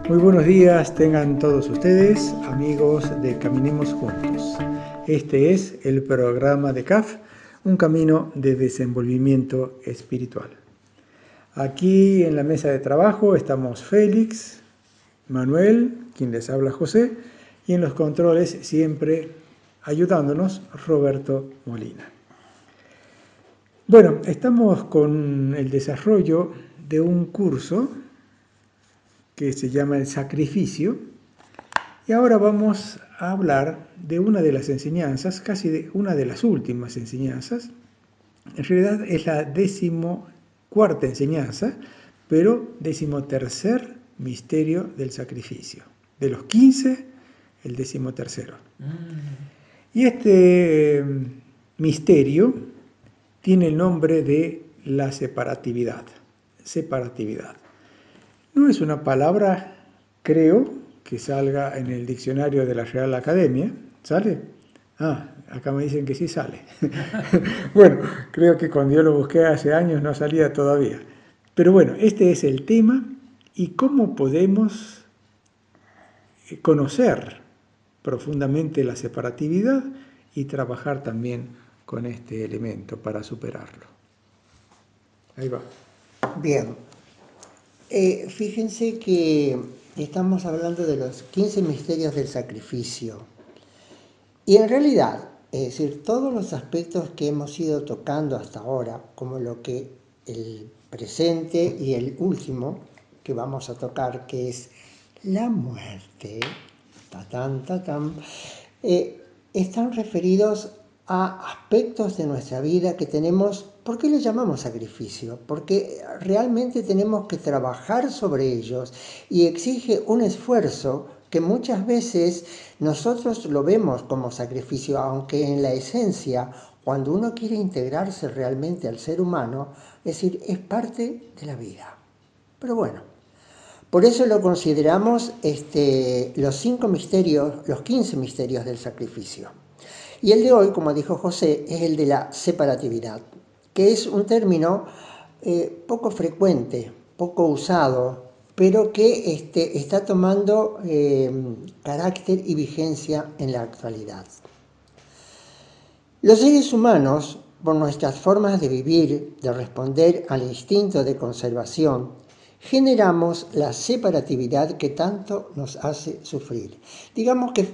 Muy buenos días tengan todos ustedes, amigos de Caminemos Juntos. Este es el programa de CAF, un camino de desenvolvimiento espiritual. Aquí en la mesa de trabajo estamos Félix, Manuel, quien les habla José, y en los controles siempre ayudándonos Roberto Molina. Bueno, estamos con el desarrollo de un curso que se llama El Sacrificio, y ahora vamos a hablar de una de las enseñanzas, casi de una de las últimas enseñanzas. En realidad es la 14ª enseñanza, pero 13º misterio del sacrificio. De los 15, el 13º. Y este misterio tiene el nombre de la separatividad. Separatividad. No es una palabra, creo, que salga en el diccionario de la Real Academia. ¿Sale? Acá me dicen que sí sale. Bueno, creo que cuando yo lo busqué hace años no salía todavía. Pero bueno, este es el tema y cómo podemos conocer profundamente la separatividad y trabajar también con este elemento para superarlo. Ahí va. Bien. Fíjense que estamos hablando de los 15 misterios del sacrificio. Y en realidad, es decir, todos los aspectos que hemos ido tocando hasta ahora, como lo que el presente y el último que vamos a tocar, que es la muerte, están referidos a aspectos de nuestra vida que tenemos. ¿Por qué le llamamos sacrificio? Porque realmente tenemos que trabajar sobre ellos y exige un esfuerzo que muchas veces nosotros lo vemos como sacrificio, aunque en la esencia, cuando uno quiere integrarse realmente al ser humano, es decir, es parte de la vida. Pero bueno, por eso lo consideramos los 5 misterios, los 15 misterios del sacrificio. Y el de hoy, como dijo José, es el de la separatividad, que es un término poco frecuente, poco usado, pero que está tomando carácter y vigencia en la actualidad. Los seres humanos, por nuestras formas de vivir, de responder al instinto de conservación, generamos la separatividad que tanto nos hace sufrir. Digamos que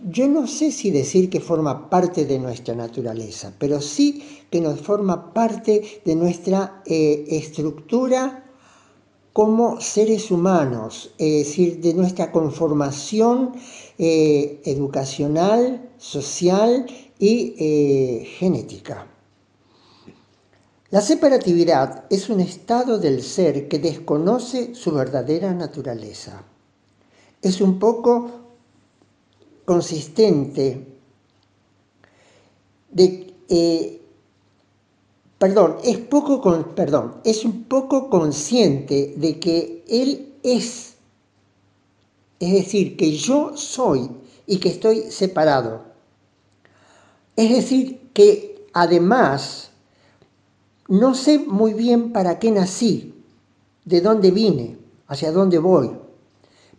yo no sé si decir que forma parte de nuestra naturaleza, pero sí que nos forma parte de nuestra estructura como seres humanos, es decir, de nuestra conformación educacional, social y genética. La separatividad es un estado del ser que desconoce su verdadera naturaleza. Es un poco consistente es un poco consciente de que él es decir, que yo soy y que estoy separado. Es decir, que además no sé muy bien para qué nací, de dónde vine, hacia dónde voy.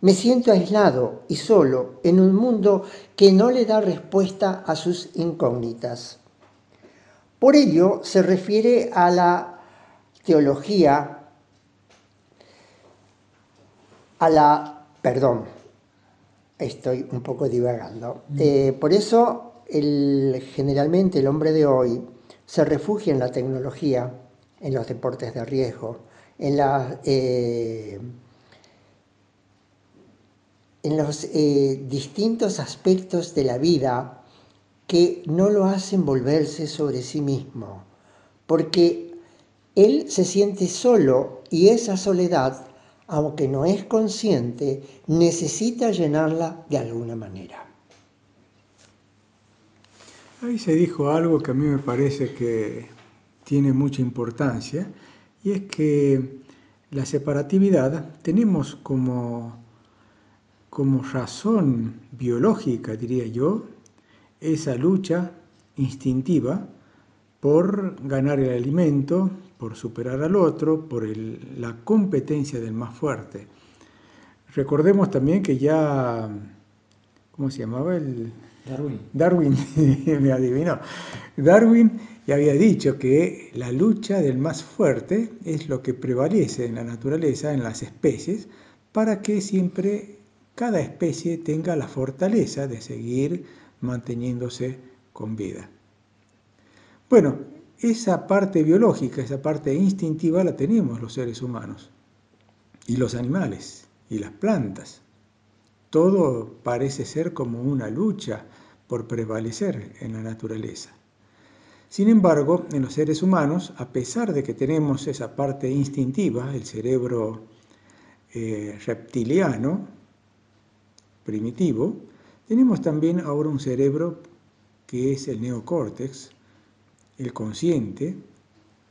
Me siento aislado y solo en un mundo que no le da respuesta a sus incógnitas. Por ello se refiere a la teología, estoy un poco divagando. Por eso generalmente el hombre de hoy se refugia en la tecnología, en los deportes de riesgo, en los distintos aspectos de la vida que no lo hacen volverse sobre sí mismo, porque él se siente solo y esa soledad, aunque no es consciente, necesita llenarla de alguna manera. Ahí se dijo algo que a mí me parece que tiene mucha importancia, y es que la separatividad tenemos como razón biológica, diría yo, esa lucha instintiva por ganar el alimento, por superar al otro, por la competencia del más fuerte. recordemos también que ya, ¿cómo se llamaba? Darwin, me adivinó. Darwin ya había dicho que la lucha del más fuerte es lo que prevalece en la naturaleza, en las especies, para que siempre cada especie tenga la fortaleza de seguir manteniéndose con vida. Bueno, esa parte biológica, esa parte instintiva la tenemos los seres humanos y los animales y las plantas. Todo parece ser como una lucha por prevalecer en la naturaleza. Sin embargo, en los seres humanos, a pesar de que tenemos esa parte instintiva, el cerebro reptiliano, primitivo, tenemos también ahora un cerebro que es el neocórtex, el consciente,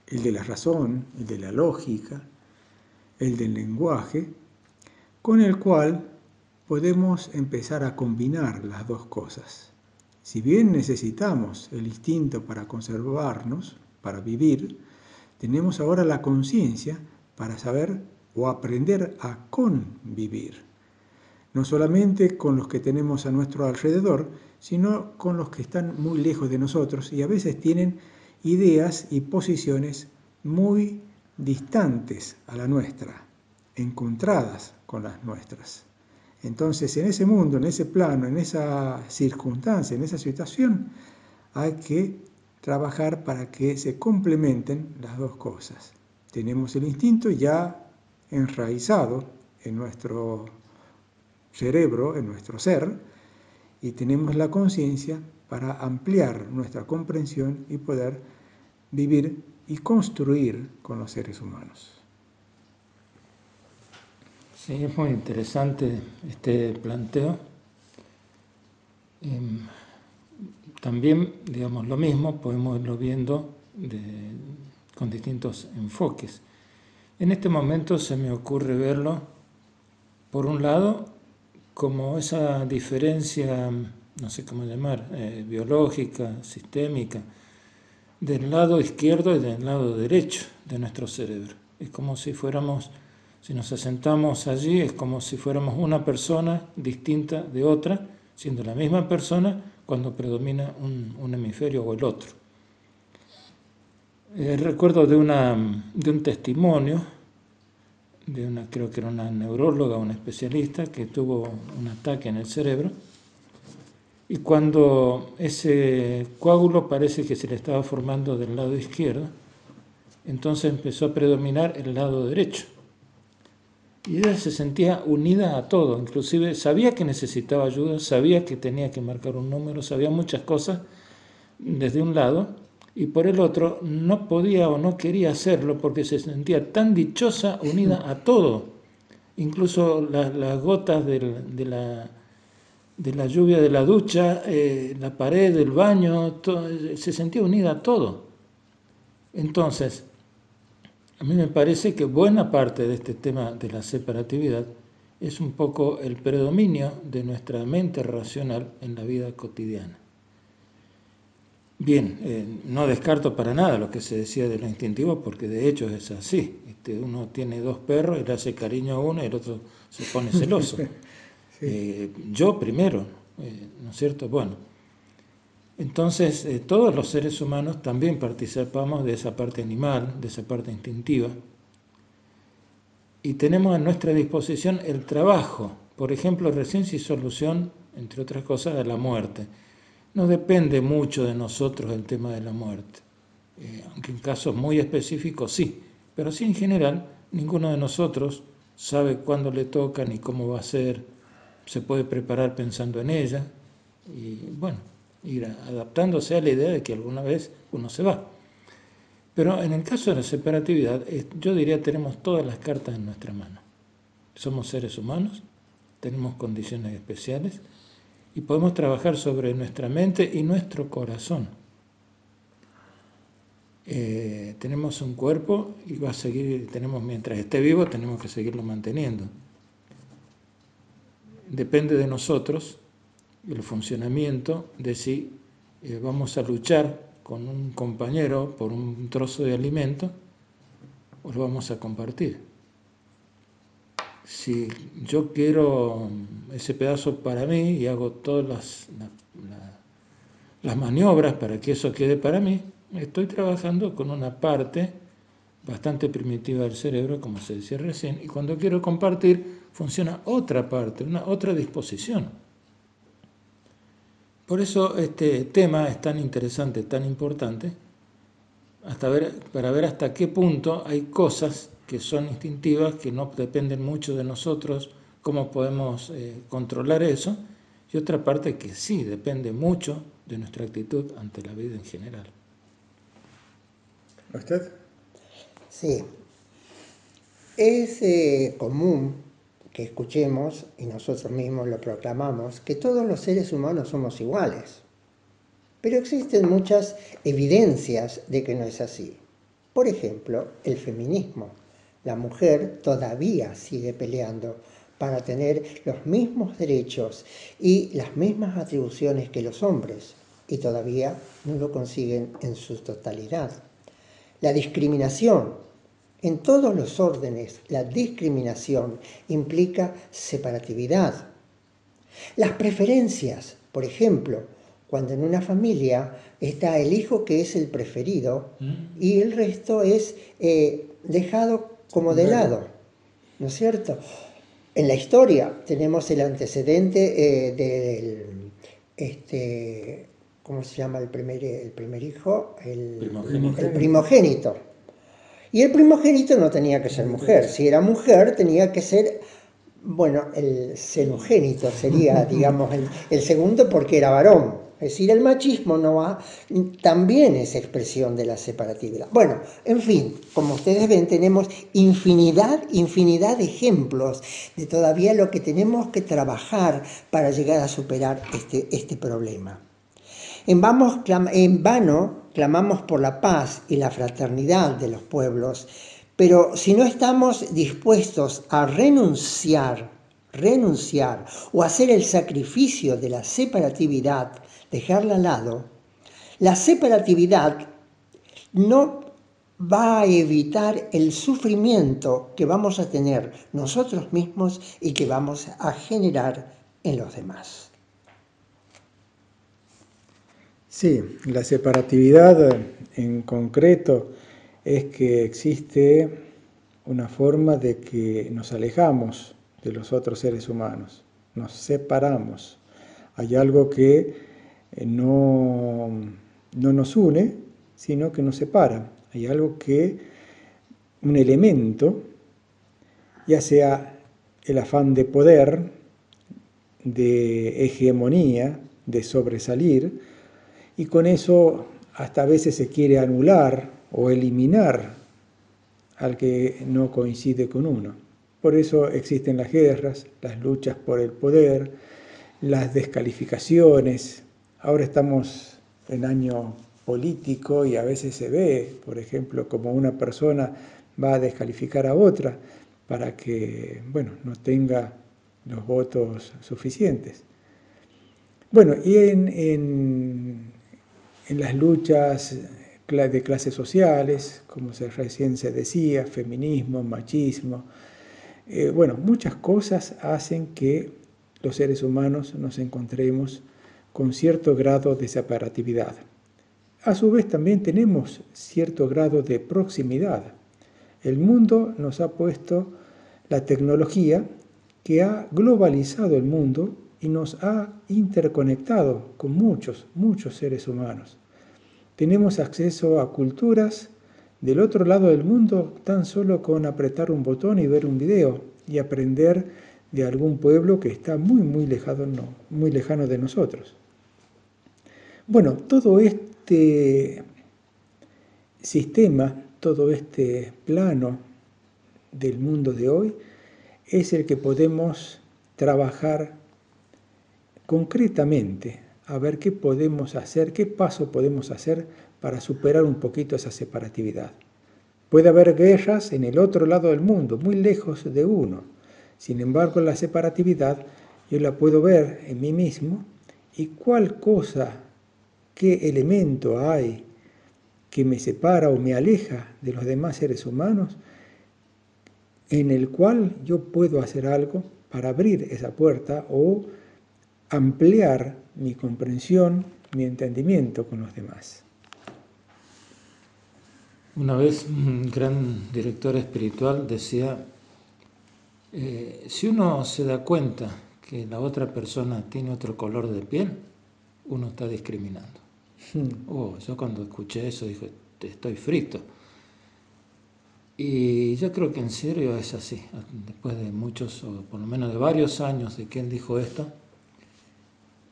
el de la razón, el de la lógica, el del lenguaje, con el cual podemos empezar a combinar las dos cosas. Si bien necesitamos el instinto para conservarnos, para vivir, tenemos ahora la conciencia para saber o aprender a convivir. No solamente con los que tenemos a nuestro alrededor, sino con los que están muy lejos de nosotros y a veces tienen ideas y posiciones muy distantes a la nuestra, encontradas con las nuestras. Entonces, en ese mundo, en ese plano, en esa circunstancia, en esa situación, hay que trabajar para que se complementen las dos cosas. Tenemos el instinto ya enraizado en nuestro cerebro, en nuestro ser, y tenemos la conciencia para ampliar nuestra comprensión y poder vivir y construir con los seres humanos. Sí, es muy interesante este planteo. También, digamos, lo mismo podemos irlo viendo con distintos enfoques. En este momento se me ocurre verlo, por un lado, como esa diferencia, no sé cómo llamar, biológica, sistémica, del lado izquierdo y del lado derecho de nuestro cerebro. Es como si fuéramos, si nos asentamos allí, es como si fuéramos una persona distinta de otra, siendo la misma persona cuando predomina un hemisferio o el otro. Recuerdo de un testimonio creo que era una neuróloga, una especialista, que tuvo un ataque en el cerebro, y cuando ese coágulo parece que se le estaba formando del lado izquierdo, entonces empezó a predominar el lado derecho. Y ella se sentía unida a todo, inclusive sabía que necesitaba ayuda, sabía que tenía que marcar un número, sabía muchas cosas desde un lado, y por el otro no podía o no quería hacerlo porque se sentía tan dichosa, unida a todo. Incluso las gotas de la lluvia de la ducha, la pared del baño, se sentía unida a todo. Entonces, a mí me parece que buena parte de este tema de la separatividad es un poco el predominio de nuestra mente racional en la vida cotidiana. Bien, no descarto para nada lo que se decía de lo instintivo, porque de hecho es así. Uno tiene dos perros y le hace cariño a uno y el otro se pone celoso. Sí. Yo primero, ¿no es cierto? Bueno, entonces todos los seres humanos también participamos de esa parte animal, de esa parte instintiva, y tenemos a nuestra disposición el trabajo. Por ejemplo, recién se hizo alusión, entre otras cosas, a la muerte. No depende mucho de nosotros el tema de la muerte, aunque en casos muy específicos sí, pero sí en general ninguno de nosotros sabe cuándo le toca ni cómo va a ser, se puede preparar pensando en ella y bueno, ir adaptándose a la idea de que alguna vez uno se va. Pero en el caso de la separatividad, yo diría tenemos todas las cartas en nuestra mano. Somos seres humanos, tenemos condiciones especiales, y podemos trabajar sobre nuestra mente y nuestro corazón. Tenemos un cuerpo y va a seguir, mientras esté vivo tenemos que seguirlo manteniendo. Depende de nosotros el funcionamiento de si vamos a luchar con un compañero por un trozo de alimento o lo vamos a compartir. si yo quiero ese pedazo para mí y hago todas las maniobras para que eso quede para mí, estoy trabajando con una parte bastante primitiva del cerebro, como se decía recién, y cuando quiero compartir funciona otra parte, otra disposición. Por eso este tema es tan interesante, tan importante, para ver hasta qué punto hay cosas que son instintivas, que no dependen mucho de nosotros, cómo podemos controlar eso, y otra parte que sí depende mucho de nuestra actitud ante la vida en general. ¿Usted? Sí, es común que escuchemos, y nosotros mismos lo proclamamos, que todos los seres humanos somos iguales. Pero existen muchas evidencias de que no es así. Por ejemplo, el feminismo. La mujer todavía sigue peleando para tener los mismos derechos y las mismas atribuciones que los hombres, y todavía no lo consiguen en su totalidad. La discriminación. En todos los órdenes, la discriminación implica separatividad. Las preferencias, por ejemplo, cuando en una familia está el hijo que es el preferido y el resto es dejado como de lado, ¿no es cierto? En la historia tenemos el antecedente ¿cómo se llama el primer hijo? El primogénito. Y el primogénito no tenía que ser mujer. Si era mujer, tenía que ser, bueno, el cenogénito sería, digamos, el segundo porque era varón. Es decir, el machismo también es expresión de la separatividad. Bueno, en fin, como ustedes ven, tenemos infinidad de ejemplos de todavía lo que tenemos que trabajar para llegar a superar este problema. En vano clamamos por la paz y la fraternidad de los pueblos, pero si no estamos dispuestos a renunciar o hacer el sacrificio de la separatividad, dejarla al lado, la separatividad no va a evitar el sufrimiento que vamos a tener nosotros mismos y que vamos a generar en los demás. Sí, la separatividad en concreto es que existe una forma de que nos alejamos de los otros seres humanos, nos separamos. Hay algo que no nos une, sino que nos separa. Hay algo un elemento, ya sea el afán de poder, de hegemonía, de sobresalir, y con eso hasta a veces se quiere anular o eliminar al que no coincide con uno. Por eso existen las guerras, las luchas por el poder, las descalificaciones. Ahora estamos en año político y a veces se ve, por ejemplo, como una persona va a descalificar a otra para que, bueno, no tenga los votos suficientes. Bueno, y en las luchas de clases sociales, como recién se decía, feminismo, machismo, bueno, muchas cosas hacen que los seres humanos nos encontremos con cierto grado de separatividad. A su vez también tenemos cierto grado de proximidad. El mundo nos ha puesto la tecnología que ha globalizado el mundo y nos ha interconectado con muchos seres humanos. Tenemos acceso a culturas del otro lado del mundo tan solo con apretar un botón y ver un video y aprender de algún pueblo que está muy lejano de nosotros. Bueno, todo este sistema, todo este plano del mundo de hoy es el que podemos trabajar concretamente, a ver qué podemos hacer, qué paso podemos hacer para superar un poquito esa separatividad. Puede haber guerras en el otro lado del mundo, muy lejos de uno. Sin embargo, la separatividad yo la puedo ver en mí mismo y qué elemento hay que me separa o me aleja de los demás seres humanos, en el cual yo puedo hacer algo para abrir esa puerta o ampliar mi comprensión, mi entendimiento con los demás. Una vez un gran director espiritual decía, si uno se da cuenta que la otra persona tiene otro color de piel, uno está discriminando. Yo cuando escuché eso dije, estoy frito. Y yo creo que en serio es así. Después de muchos, o por lo menos de varios años de que él dijo esto,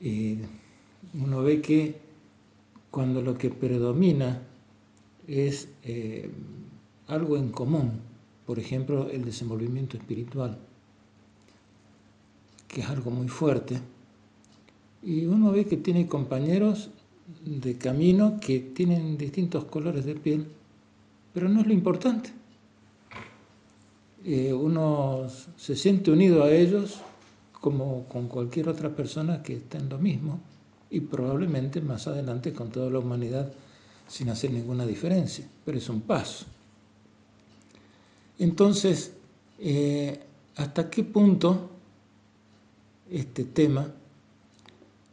y uno ve que cuando lo que predomina es algo en común, por ejemplo, el desenvolvimiento espiritual, que es algo muy fuerte, y uno ve que tiene compañeros de camino que tienen distintos colores de piel, pero no es lo importante. Uno se siente unido a ellos como con cualquier otra persona que está en lo mismo, y probablemente más adelante con toda la humanidad sin hacer ninguna diferencia, pero es un paso. Entonces, ¿hasta qué punto este tema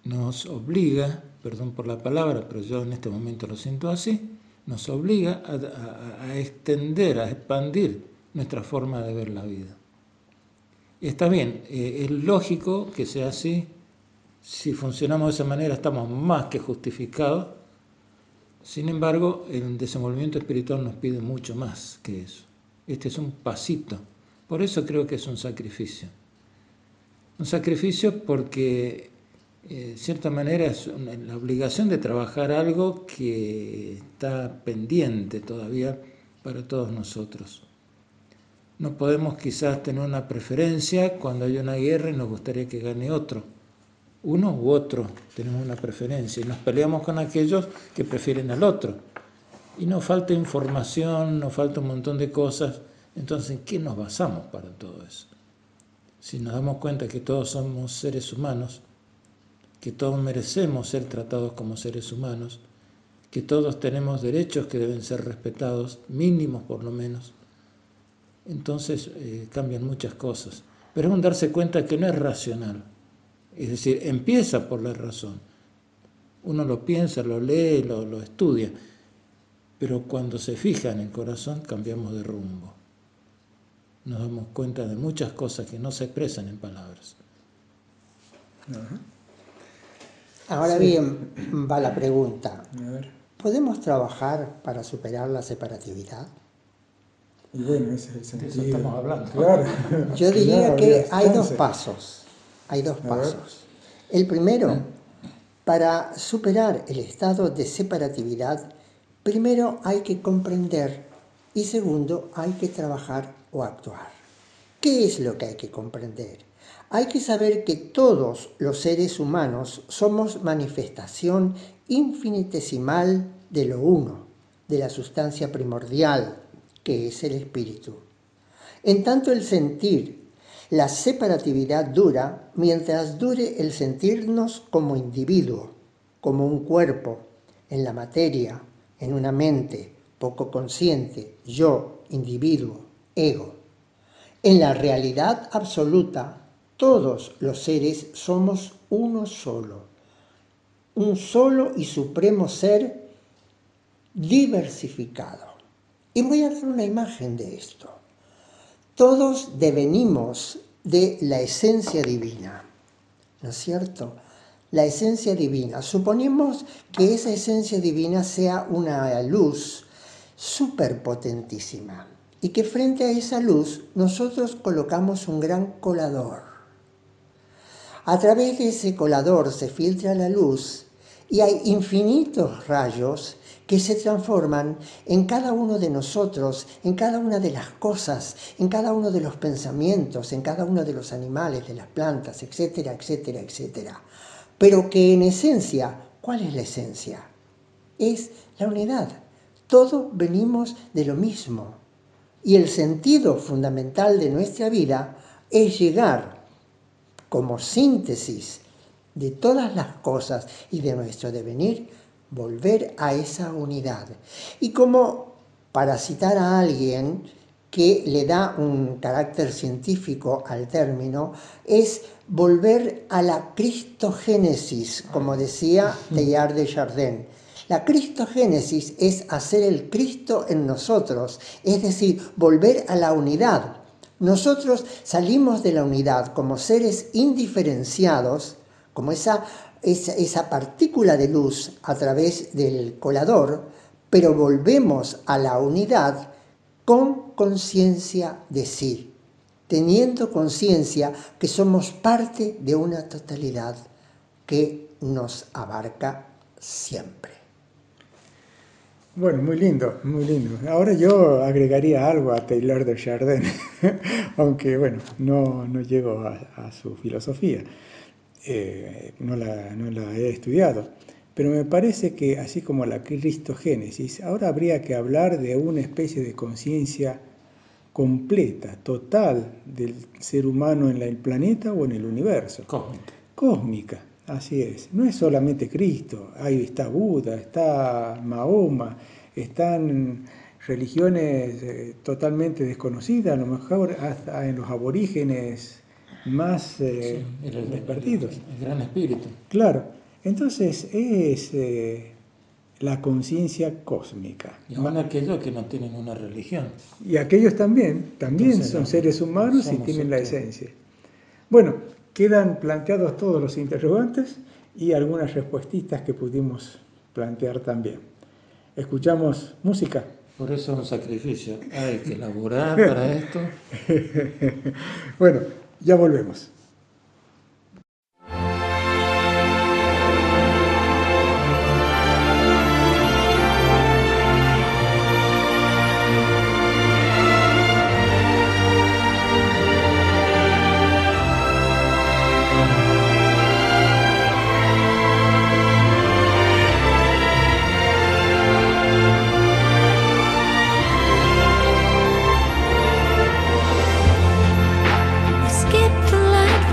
nos obliga, perdón por la palabra, pero yo en este momento lo siento así, nos obliga a extender, a expandir nuestra forma de ver la vida? Y está bien, es lógico que sea así. Si funcionamos de esa manera estamos más que justificados. Sin embargo, el desenvolvimiento espiritual nos pide mucho más que eso. Este es un pasito. Por eso creo que es un sacrificio. Un sacrificio porque, de cierta manera, es la obligación de trabajar algo que está pendiente todavía para todos nosotros. No podemos quizás tener una preferencia cuando hay una guerra y nos gustaría que gane otro. Uno u otro tenemos una preferencia y nos peleamos con aquellos que prefieren al otro. Y nos falta información, nos falta un montón de cosas. Entonces, ¿en qué nos basamos para todo eso? Si nos damos cuenta que todos somos seres humanos, que todos merecemos ser tratados como seres humanos, que todos tenemos derechos que deben ser respetados, mínimos por lo menos, entonces cambian muchas cosas. Pero es un darse cuenta que no es racional. Es decir, empieza por la razón. Uno lo piensa, lo lee, lo estudia, pero cuando se fija en el corazón cambiamos de rumbo. Nos damos cuenta de muchas cosas que no se expresan en palabras. Ahora bien, va la pregunta. A ver. ¿Podemos trabajar para superar la separatividad? Y bueno, ese es el sentido. De eso estamos hablando. Claro. Yo diría que hay dos Entonces, pasos. Hay dos A ver. pasos. El primero, para superar el estado de separatividad, primero hay que comprender y segundo, hay que trabajar o actuar. ¿Qué es lo que hay que comprender? Hay que saber que todos los seres humanos somos manifestación infinitesimal de lo uno, de la sustancia primordial, que es el espíritu. En tanto el sentir, la separatividad dura mientras dure el sentirnos como individuo, como un cuerpo, en la materia, en una mente poco consciente, yo, individuo, ego. En la realidad absoluta, todos los seres somos uno solo, un solo y supremo ser diversificado. Y voy a dar una imagen de esto. Todos devenimos de la esencia divina, ¿no es cierto? La esencia divina. Suponemos que esa esencia divina sea una luz superpotentísima y que frente a esa luz nosotros colocamos un gran colador. A través de ese colador se filtra la luz y hay infinitos rayos que se transforman en cada uno de nosotros, en cada una de las cosas, en cada uno de los pensamientos, en cada uno de los animales, de las plantas, etcétera, etcétera, etcétera. Pero que en esencia, ¿cuál es la esencia? Es la unidad. Todos venimos de lo mismo. Y el sentido fundamental de nuestra vida es llegar como síntesis de todas las cosas y de nuestro devenir, volver a esa unidad. Y como, para citar a alguien que le da un carácter científico al término, es volver a la cristogénesis, como decía Teilhard de Chardin. La cristogénesis es hacer el Cristo en nosotros, es decir, volver a la unidad. Nosotros salimos de la unidad como seres indiferenciados, como esa partícula de luz a través del colador, pero volvemos a la unidad con conciencia de sí, teniendo conciencia que somos parte de una totalidad que nos abarca siempre. Bueno, muy lindo, muy lindo. Ahora yo agregaría algo a Teilhard de Chardin, aunque bueno, no llego a su filosofía, no la he estudiado. Pero me parece que, así como la cristogénesis, ahora habría que hablar de una especie de conciencia completa, total, del ser humano en el planeta o en el universo. Cósmica. Cósmica, así es. No es solamente Cristo, ahí está Buda, está Mahoma, están religiones totalmente desconocidas, a lo mejor hasta en los aborígenes más perdidos. El gran espíritu. Claro. Entonces es la conciencia cósmica. Y aún aquellos que no tienen una religión. Y aquellos también entonces, son seres humanos y tienen la esencia. Bueno, quedan planteados todos los interrogantes y algunas respuestas que pudimos plantear también. ¿Escuchamos música? Por eso es un sacrificio. Hay que laburar para esto. Bueno, ya volvemos. Skip the light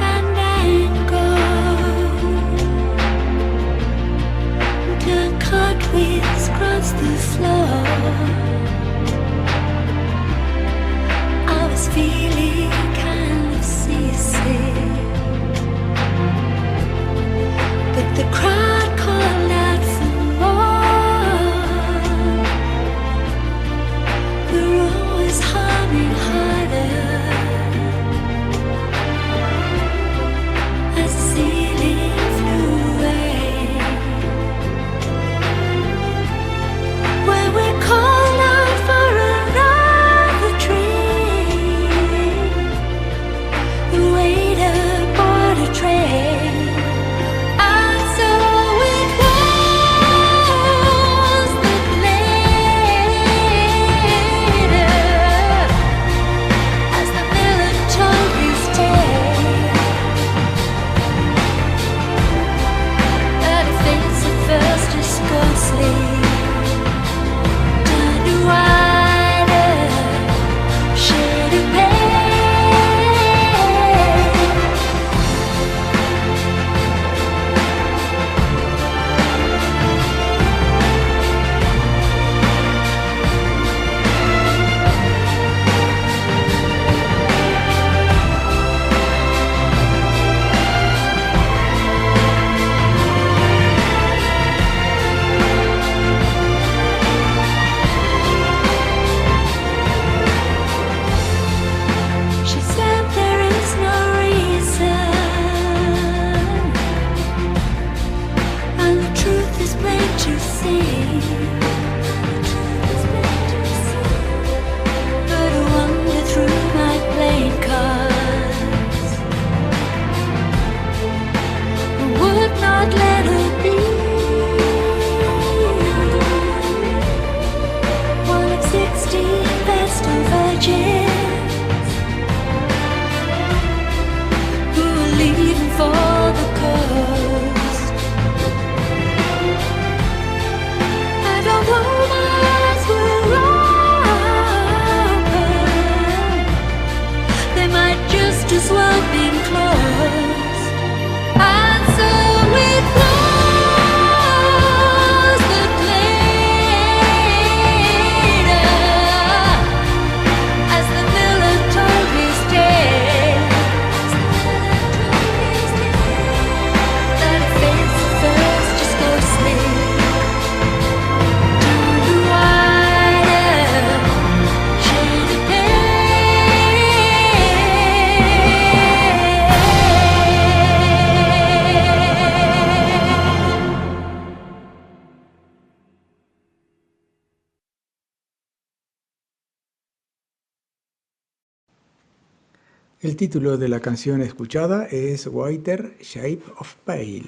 El título de la canción escuchada es Whiter Shade of Pale,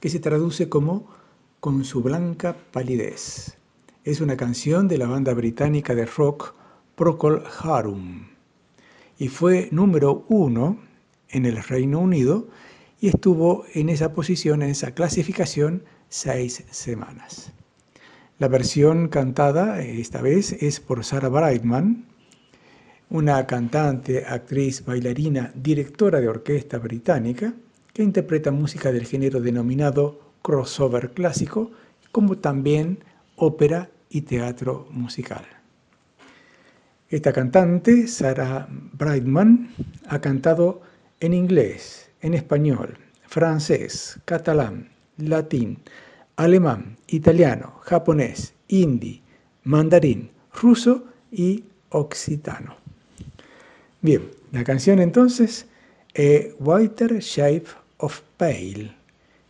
que se traduce como Con su blanca palidez. Es una canción de la banda británica de rock Procol Harum y fue número 1 en el Reino Unido y estuvo en esa posición, en esa clasificación, 6 semanas. La versión cantada esta vez es por Sarah Brightman, una cantante, actriz, bailarina, directora de orquesta británica que interpreta música del género denominado crossover clásico, como también ópera y teatro musical. Esta cantante, Sarah Brightman, ha cantado en inglés, en español, francés, catalán, latín, alemán, italiano, japonés, hindi, mandarín, ruso y occitano. Bien, la canción entonces es Whiter Shade of Pale,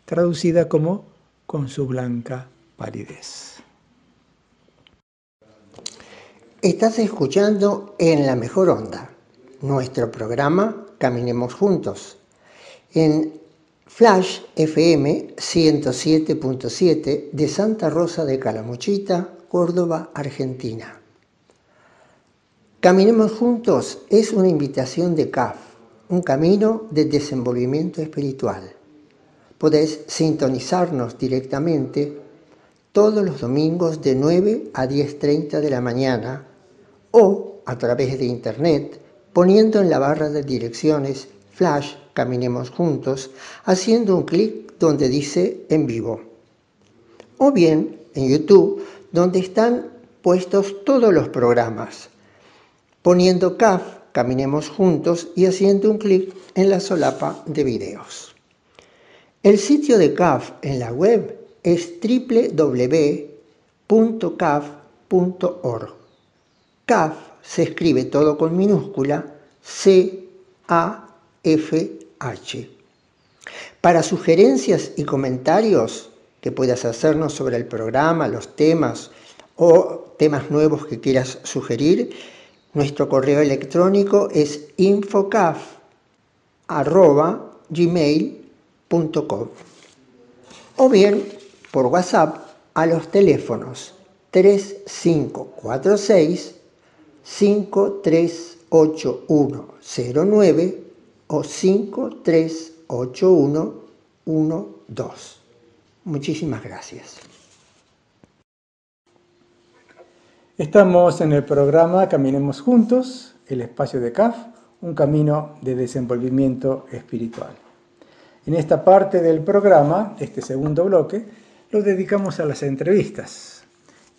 traducida como Con su blanca palidez. Estás escuchando En la Mejor Onda, nuestro programa Caminemos Juntos, en Flash FM 107.7 de Santa Rosa de Calamuchita, Córdoba, Argentina. Caminemos Juntos es una invitación de CAF, un camino de desenvolvimiento espiritual. Podés sintonizarnos directamente todos los domingos de 9 a 10:30 de la mañana o a través de internet poniendo en la barra de direcciones Flash Caminemos Juntos, haciendo un clic donde dice en vivo. O bien en YouTube, donde están puestos todos los programas, poniendo CAF Caminemos Juntos y haciendo un clic en la solapa de videos. El sitio de CAF en la web es www.caf.org. CAF se escribe todo con minúscula, C-A-F-H. Para sugerencias y comentarios que puedas hacernos sobre el programa, los temas o temas nuevos que quieras sugerir, nuestro correo electrónico es infocaf@gmail.com o bien por WhatsApp a los teléfonos 3546 538109 o 538112. Muchísimas gracias. Estamos en el programa Caminemos Juntos, el espacio de CAF, un camino de desenvolvimiento espiritual. En esta parte del programa, este segundo bloque, lo dedicamos a las entrevistas.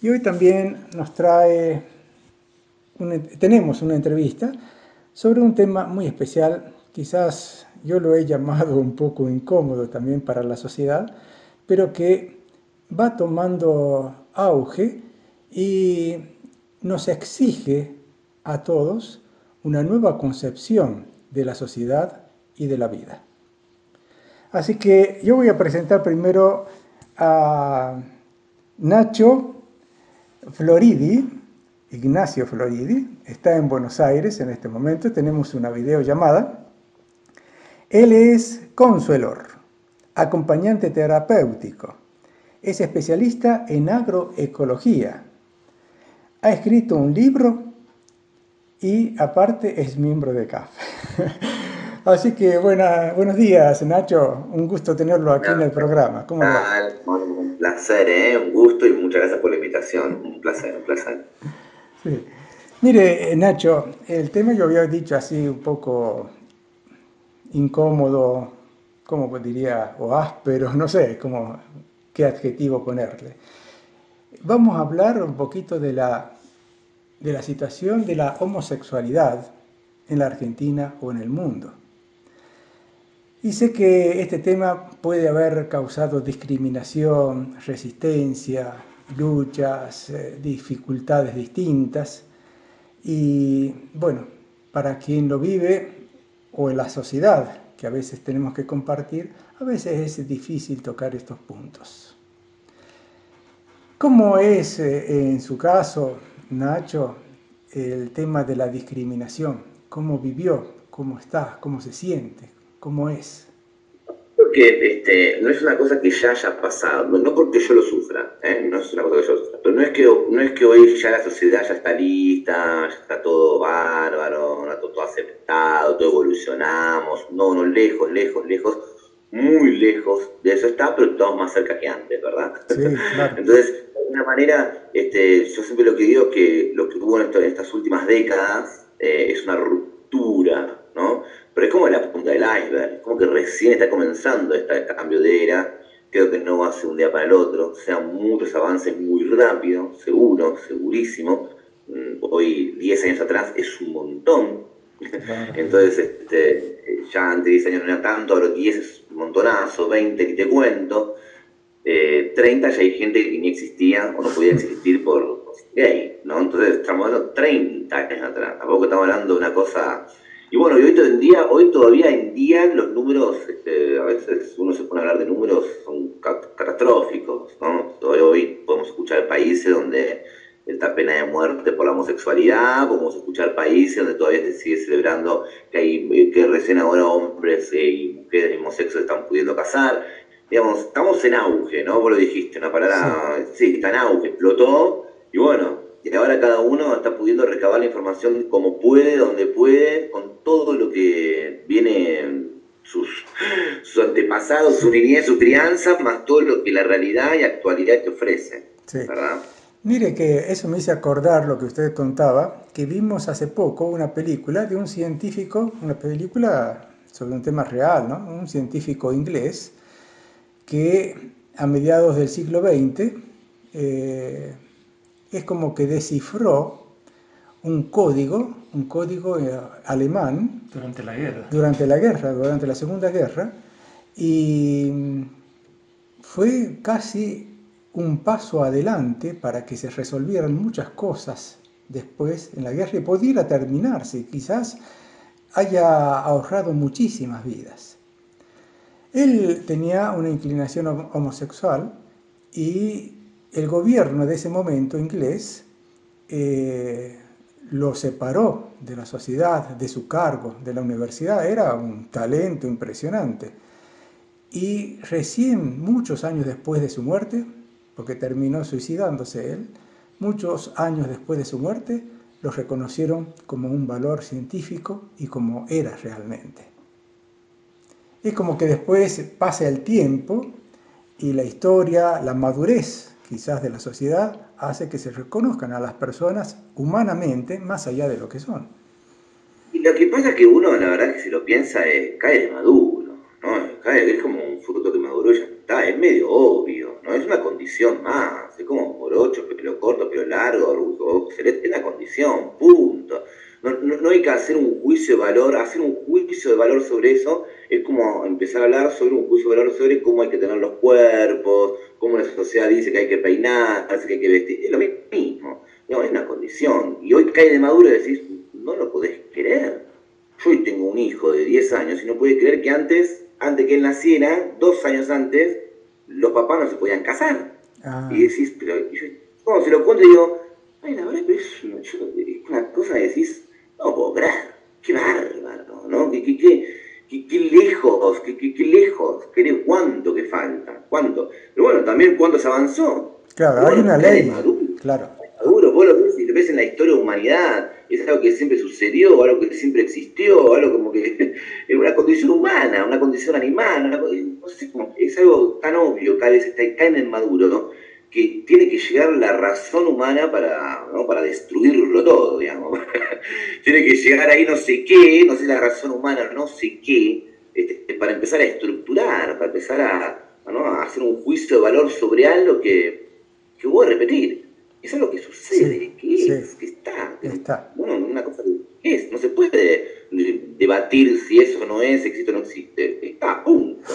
Y hoy también tenemos una entrevista sobre un tema muy especial, quizás yo lo he llamado un poco incómodo también para la sociedad, pero que va tomando auge y nos exige a todos una nueva concepción de la sociedad y de la vida. Así que yo voy a presentar primero a Nacho Floridi, Ignacio Floridi, está en Buenos Aires en este momento, tenemos una videollamada. Él es consuelor, acompañante terapéutico, es especialista en agroecología, ha escrito un libro y aparte es miembro de CAF. Así que buenos días, Nacho. Un gusto tenerlo aquí en el programa. ¿Cómo va? Un placer, un gusto y muchas gracias por la invitación. Un placer, un placer. Sí. Mire, Nacho, el tema yo había dicho así un poco incómodo, como diría, o áspero, no sé qué adjetivo ponerle. Vamos a hablar un poquito de la situación de la homosexualidad en la Argentina o en el mundo. Y sé que este tema puede haber causado discriminación, resistencia, luchas, dificultades distintas. Y bueno, para quien lo vive o en la sociedad, que a veces tenemos que compartir, a veces es difícil tocar estos puntos. ¿Cómo es en su caso, Nacho, el tema de la discriminación? ¿Cómo vivió? cómo está, cómo se siente, cómo es. Creo que no es una cosa que ya haya pasado, no porque yo lo sufra, no es una cosa que yo sufra, pero no es que hoy ya la sociedad ya está lista, ya está todo bárbaro, está todo aceptado, todo evolucionamos, no, lejos, lejos, lejos, muy lejos de eso está, pero estamos más cerca que antes, ¿verdad? Sí, claro. Entonces, de alguna manera, yo siempre lo que digo es que lo que hubo en estas últimas décadas es una ruptura, ¿no? Pero es como la punta del iceberg, es como que recién está comenzando este cambio de era. Creo que no va a ser un día para el otro, sean muchos avances muy rápido, seguro, segurísimo. Hoy, 10 años atrás, es un montón. Claro. Entonces, ya antes 10 años no era tanto, ahora 10 es un montonazo, 20 ni te cuento. 30 ya hay gente que ni existía o no podía existir por gay, ¿no? Entonces estamos hablando 30 años atrás, tampoco estamos hablando de una cosa. Y bueno, y hoy todavía en día los números, a veces uno se pone a hablar de números, son catastróficos, ¿no? Todavía hoy podemos escuchar países donde está pena de muerte por la homosexualidad, podemos escuchar países donde todavía se sigue celebrando que recién ahora hombres y mujeres del mismo sexo están pudiendo casar. Digamos, estamos en auge, ¿no? Vos lo dijiste, una palabra, sí, está en auge, explotó, y bueno, y ahora cada uno está pudiendo recabar la información como puede, donde puede, con todo lo que viene sus antepasados, su niñez, su crianza, más todo lo que la realidad y actualidad te ofrece, Sí. ¿verdad? Mire que eso me hizo acordar lo que usted contaba, que vimos hace poco una película de un científico, una película sobre un tema real, ¿no? Un científico inglés que a mediados del siglo XX es como que descifró un código alemán Durante la guerra. Durante la Segunda Guerra, y fue casi un paso adelante para que se resolvieran muchas cosas después en la guerra y pudiera terminarse, quizás haya ahorrado muchísimas vidas. Él tenía una inclinación homosexual y el gobierno de ese momento inglés lo separó de la sociedad, de su cargo, de la universidad. Era un talento impresionante. Y recién, muchos años después de su muerte, porque terminó suicidándose él, muchos años después de su muerte, lo reconocieron como un valor científico y como era realmente. Es como que después pasa el tiempo y la historia, la madurez quizás de la sociedad hace que se reconozcan a las personas humanamente más allá de lo que son. Y lo que pasa es que uno, la verdad, que si lo piensa, cae de maduro, ¿no? Es como un fruto que maduró y ya está, es medio obvio, ¿no? Es una condición más, es como morocho, pelo corto, pelo largo, ruso, celeste, es una condición, punto. No hay que hacer un juicio de valor, hacer un juicio de valor sobre eso es como empezar a hablar sobre un juicio de valor sobre cómo hay que tener los cuerpos, cómo la sociedad dice que hay que peinarse, que hay que vestir, es lo mismo, no, es una condición. Y hoy cae de maduro y decís, no lo podés creer. Yo hoy tengo un hijo de 10 años y no puede creer que antes que él naciera, 2 años antes, los papás no se podían casar. Y decís, pero yo, cuando se lo cuento digo, ay, la verdad, pero es una cosa que decís, no puedo creer, qué bárbaro, ¿no? Qué lejos, qué lejos, cuánto que falta, cuánto. Pero bueno, también cuánto se avanzó. Claro, pero hay bueno, una ley, claro. Maduro, vos lo ves y lo ves en la historia de la humanidad, es algo que siempre sucedió, algo que siempre existió, algo como que es una condición humana, una condición animal, no sé, es algo tan obvio, cada vez caen en maduro, ¿no? Que tiene que llegar la razón humana para destruirlo todo, digamos. Tiene que llegar ahí no sé qué, no sé la razón humana, no sé qué, para empezar a estructurar, para empezar a hacer un juicio de valor sobre algo que voy a repetir. Es algo que sucede, que está. Bueno, una cosa que es, no se puede debatir si eso no es, existe o no existe. Está, punto.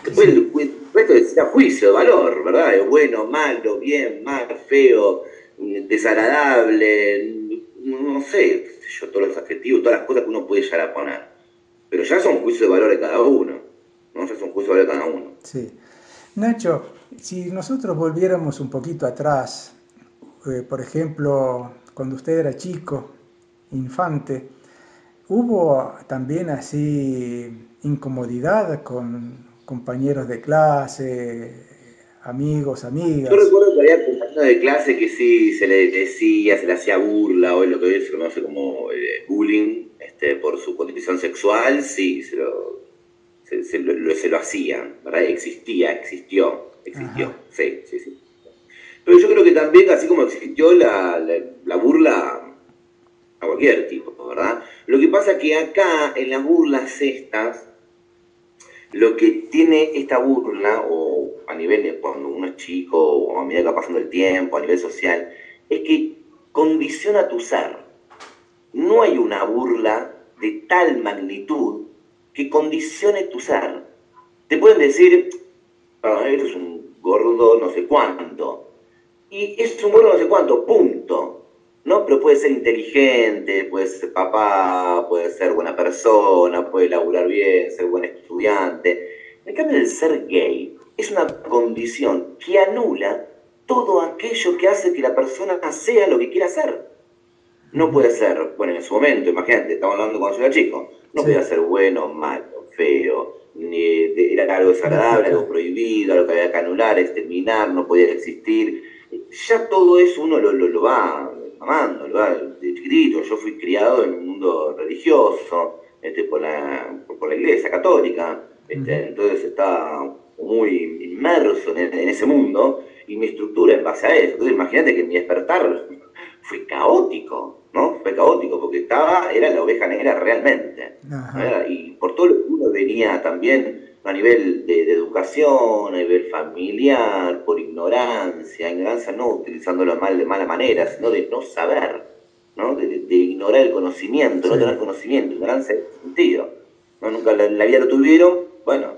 Después el resto es a juicio de valor, ¿verdad? Es bueno, malo, bien, mal, feo, desagradable, no sé, todos los adjetivos, todas las cosas que uno puede llegar a poner. Pero ya son juicios de valor de cada uno, ¿no? Ya son juicios de valor de cada uno. Sí. Nacho, si nosotros volviéramos un poquito atrás, por ejemplo, cuando usted era chico, infante, ¿hubo también así incomodidad con compañeros de clase, amigos, Yo amigas? recuerdo que había compañeros de clase que sí se le decía, se le hacía burla, hoy lo que hoy se conoce como bullying, por su condición sexual, sí, se lo hacían, ¿verdad? Existió, Ajá, sí, sí, sí. Pero yo creo que también, así como existió la burla a cualquier tipo, ¿verdad? Lo que pasa que acá, en las burlas estas, lo que tiene esta burla, o a nivel de cuando uno es chico, o a medida que va pasando el tiempo, a nivel social, es que condiciona tu ser. No hay una burla de tal magnitud que condicione tu ser. Te pueden decir, "Ah, eres un gordo no sé cuánto", y es un gordo no sé cuánto, punto. ¿No? Pero puede ser inteligente, puede ser papá, puede ser buena persona, puede laburar bien, ser buen estudiante. En cambio, el ser gay es una condición que anula todo aquello que hace que la persona sea lo que quiera ser. No puede ser, bueno, en su momento, imagínate, estamos hablando cuando yo era chico, no podía sí, ser bueno, malo, feo, era algo desagradable, algo inaplicable. prohibido, algo que había que anular, exterminar, no podía existir. Ya todo eso uno lo va mamando, lo va de chiquitito. Yo fui criado en un mundo religioso, por la iglesia católica, Ujú. entonces estaba muy inmerso en ese mundo y mi estructura en base a eso. Entonces imagínate que mi despertar fue caótico, ¿no? Fue caótico porque era la oveja negra realmente. Ajá, ¿Verdad? Y por todo lo que uno venía también a nivel de educación, a nivel familiar, por ignorancia no utilizándolo mal de mala manera, sino de no saber, ¿no? De ignorar el conocimiento, no tener sí, conocimiento, ignorancia en ese sentido. ¿No? Nunca la vida lo tuvieron, bueno,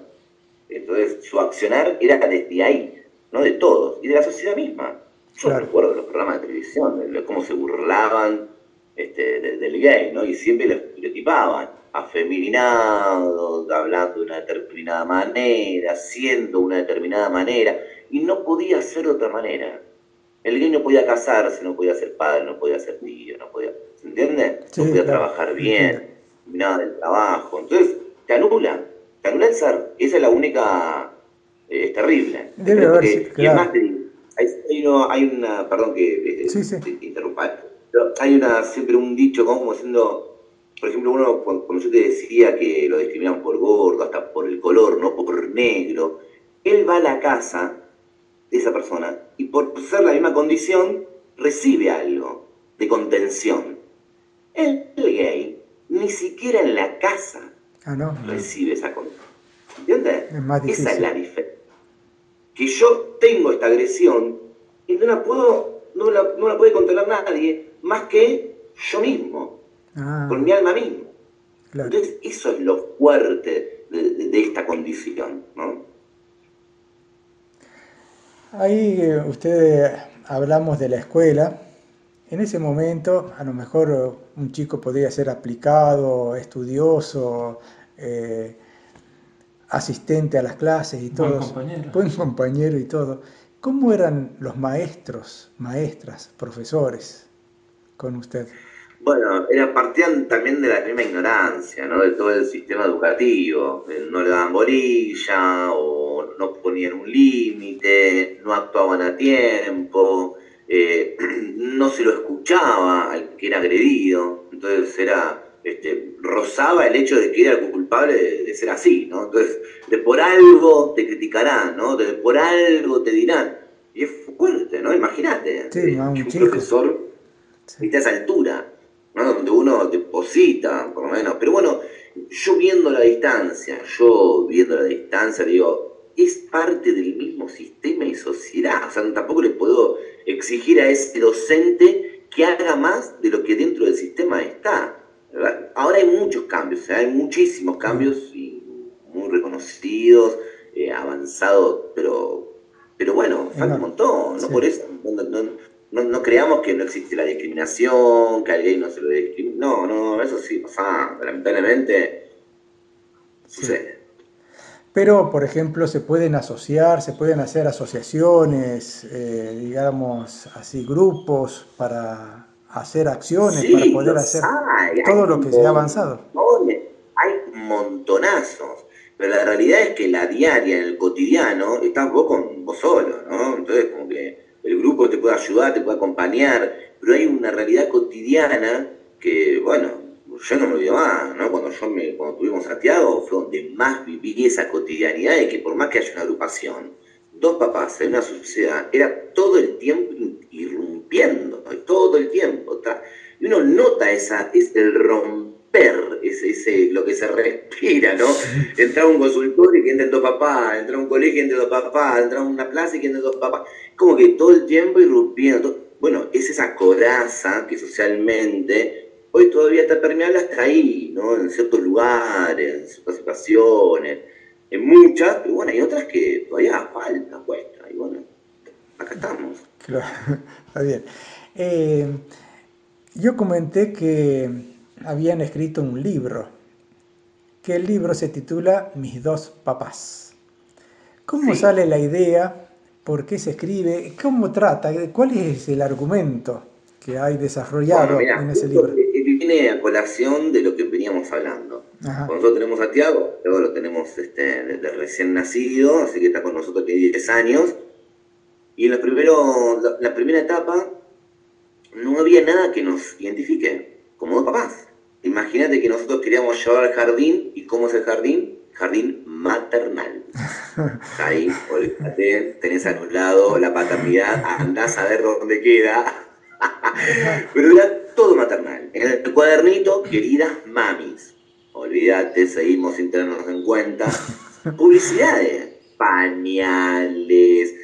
entonces su accionar era desde ahí, no de todos, y de la sociedad misma. Yo claro. recuerdo los programas de televisión, de cómo se burlaban del gay, ¿no? Y siempre lo estereotipaban, afeminado, hablando de una determinada manera, siendo una determinada manera, y no podía ser de otra manera. El gay no podía casarse, no podía ser padre, no podía ser tío, no podía, ¿se entiende? No Sí, podía claro, trabajar entiendo. bien, nada del trabajo. Entonces, te anula el ser. Esa es la única, es terrible, es Debe terrible haber, porque, y es claro. más, hay una, perdón que Sí, sí. te interrumpa, pero hay siempre un dicho como siendo, por ejemplo, uno, cuando yo te decía que lo discriminan por gordo, hasta por el color, no por negro, él va a la casa de esa persona y por ser la misma condición recibe algo de contención. El gay ni siquiera en la casa Ah, no, recibe esa contención. ¿Entiendes? es más Esa es difícil. la diferencia. Que yo tengo esta agresión y no la puede controlar nadie más que yo mismo, con Ah, mi alma misma. claro. Entonces, eso es lo fuerte de esta condición, ¿no? Ahí usted hablamos de la escuela. En ese momento, a lo mejor un chico podría ser aplicado, estudioso, eh, asistente a las clases y Buen todos, compañero. buen compañero y todo. ¿Cómo eran los maestros, maestras, profesores con usted? Bueno, partían también de la misma ignorancia, ¿no? De todo el sistema educativo. No le daban bolilla o no ponían un límite, no actuaban a tiempo, no se lo escuchaba al que era agredido. Entonces rozaba el hecho de que era el culpable de ser así, ¿no? Entonces, de por algo te criticarán, ¿no? De por algo te dirán. Y es fuerte, ¿no? Imagínate Sí, más que un un chico. profesor Sí. esté a esa altura, ¿no? Donde uno deposita, por lo menos. Pero bueno, yo viendo la distancia, digo, es parte del mismo sistema y sociedad. O sea, tampoco le puedo exigir a ese docente que haga más de lo que dentro del sistema está. ¿Verdad? Ahora hay muchos cambios, hay muchísimos Claro. cambios y muy reconocidos, avanzados, pero bueno, falta un Enorme. montón, no Sí. por eso, no creamos que no existe la discriminación, que al gay no se lo discrimina. No, eso sí pasa, lamentablemente Sí. sucede. Pero, por ejemplo, se pueden asociar, se pueden hacer asociaciones, digamos así, grupos para hacer acciones para Sí, poder los hacer hay todo lo que se ha avanzado. montones, hay montonazos. Pero la realidad es que la diaria, en el cotidiano, estás vos con vos solo, ¿no? Entonces, como que el grupo te puede ayudar, te puede acompañar, pero hay una realidad cotidiana que, bueno, yo no me olvido más, ¿no? Cuando tuvimos Santiago, fue donde más viví esa cotidianidad de que por más que haya una agrupación, dos papás en una sociedad, era todo el tiempo irrumpiendo, todo el tiempo. Y uno nota es el romper, lo que se respira, ¿no? Entrar a un consultorio y que entren dos papás, entrar a un colegio y que entren dos papás, entrar a una plaza y que entren dos papás. Como que todo el tiempo irrumpiendo. Bueno, es esa coraza que socialmente hoy todavía está permeable hasta ahí, ¿no? En ciertos lugares, en ciertas situaciones, en muchas, pero bueno, hay otras que todavía falta, cuesta, y bueno, acá estamos. Claro, está bien. Yo comenté que habían escrito un libro, que el libro se titula Mis dos papás. ¿Cómo Sí. sale la idea? ¿Por qué se escribe? ¿Cómo trata? ¿Cuál es el argumento que hay desarrollado Bueno, en mira, ese libro? viene a colación de lo que veníamos hablando. Ajá. Cuando nosotros tenemos a Tiago lo tenemos desde recién nacido, así que está con nosotros, tiene 10 años. Y en la primera etapa no había nada que nos identifique como dos papás. Imagínate que nosotros queríamos llevar al jardín, ¿y cómo es el jardín? Jardín maternal. Ahí, olvídate, tenés anulado la paternidad, andás a ver dónde queda. Pero era todo maternal. En el cuadernito, queridas mamis. Olvídate, seguimos sin tenernos en cuenta. Publicidades, pañales,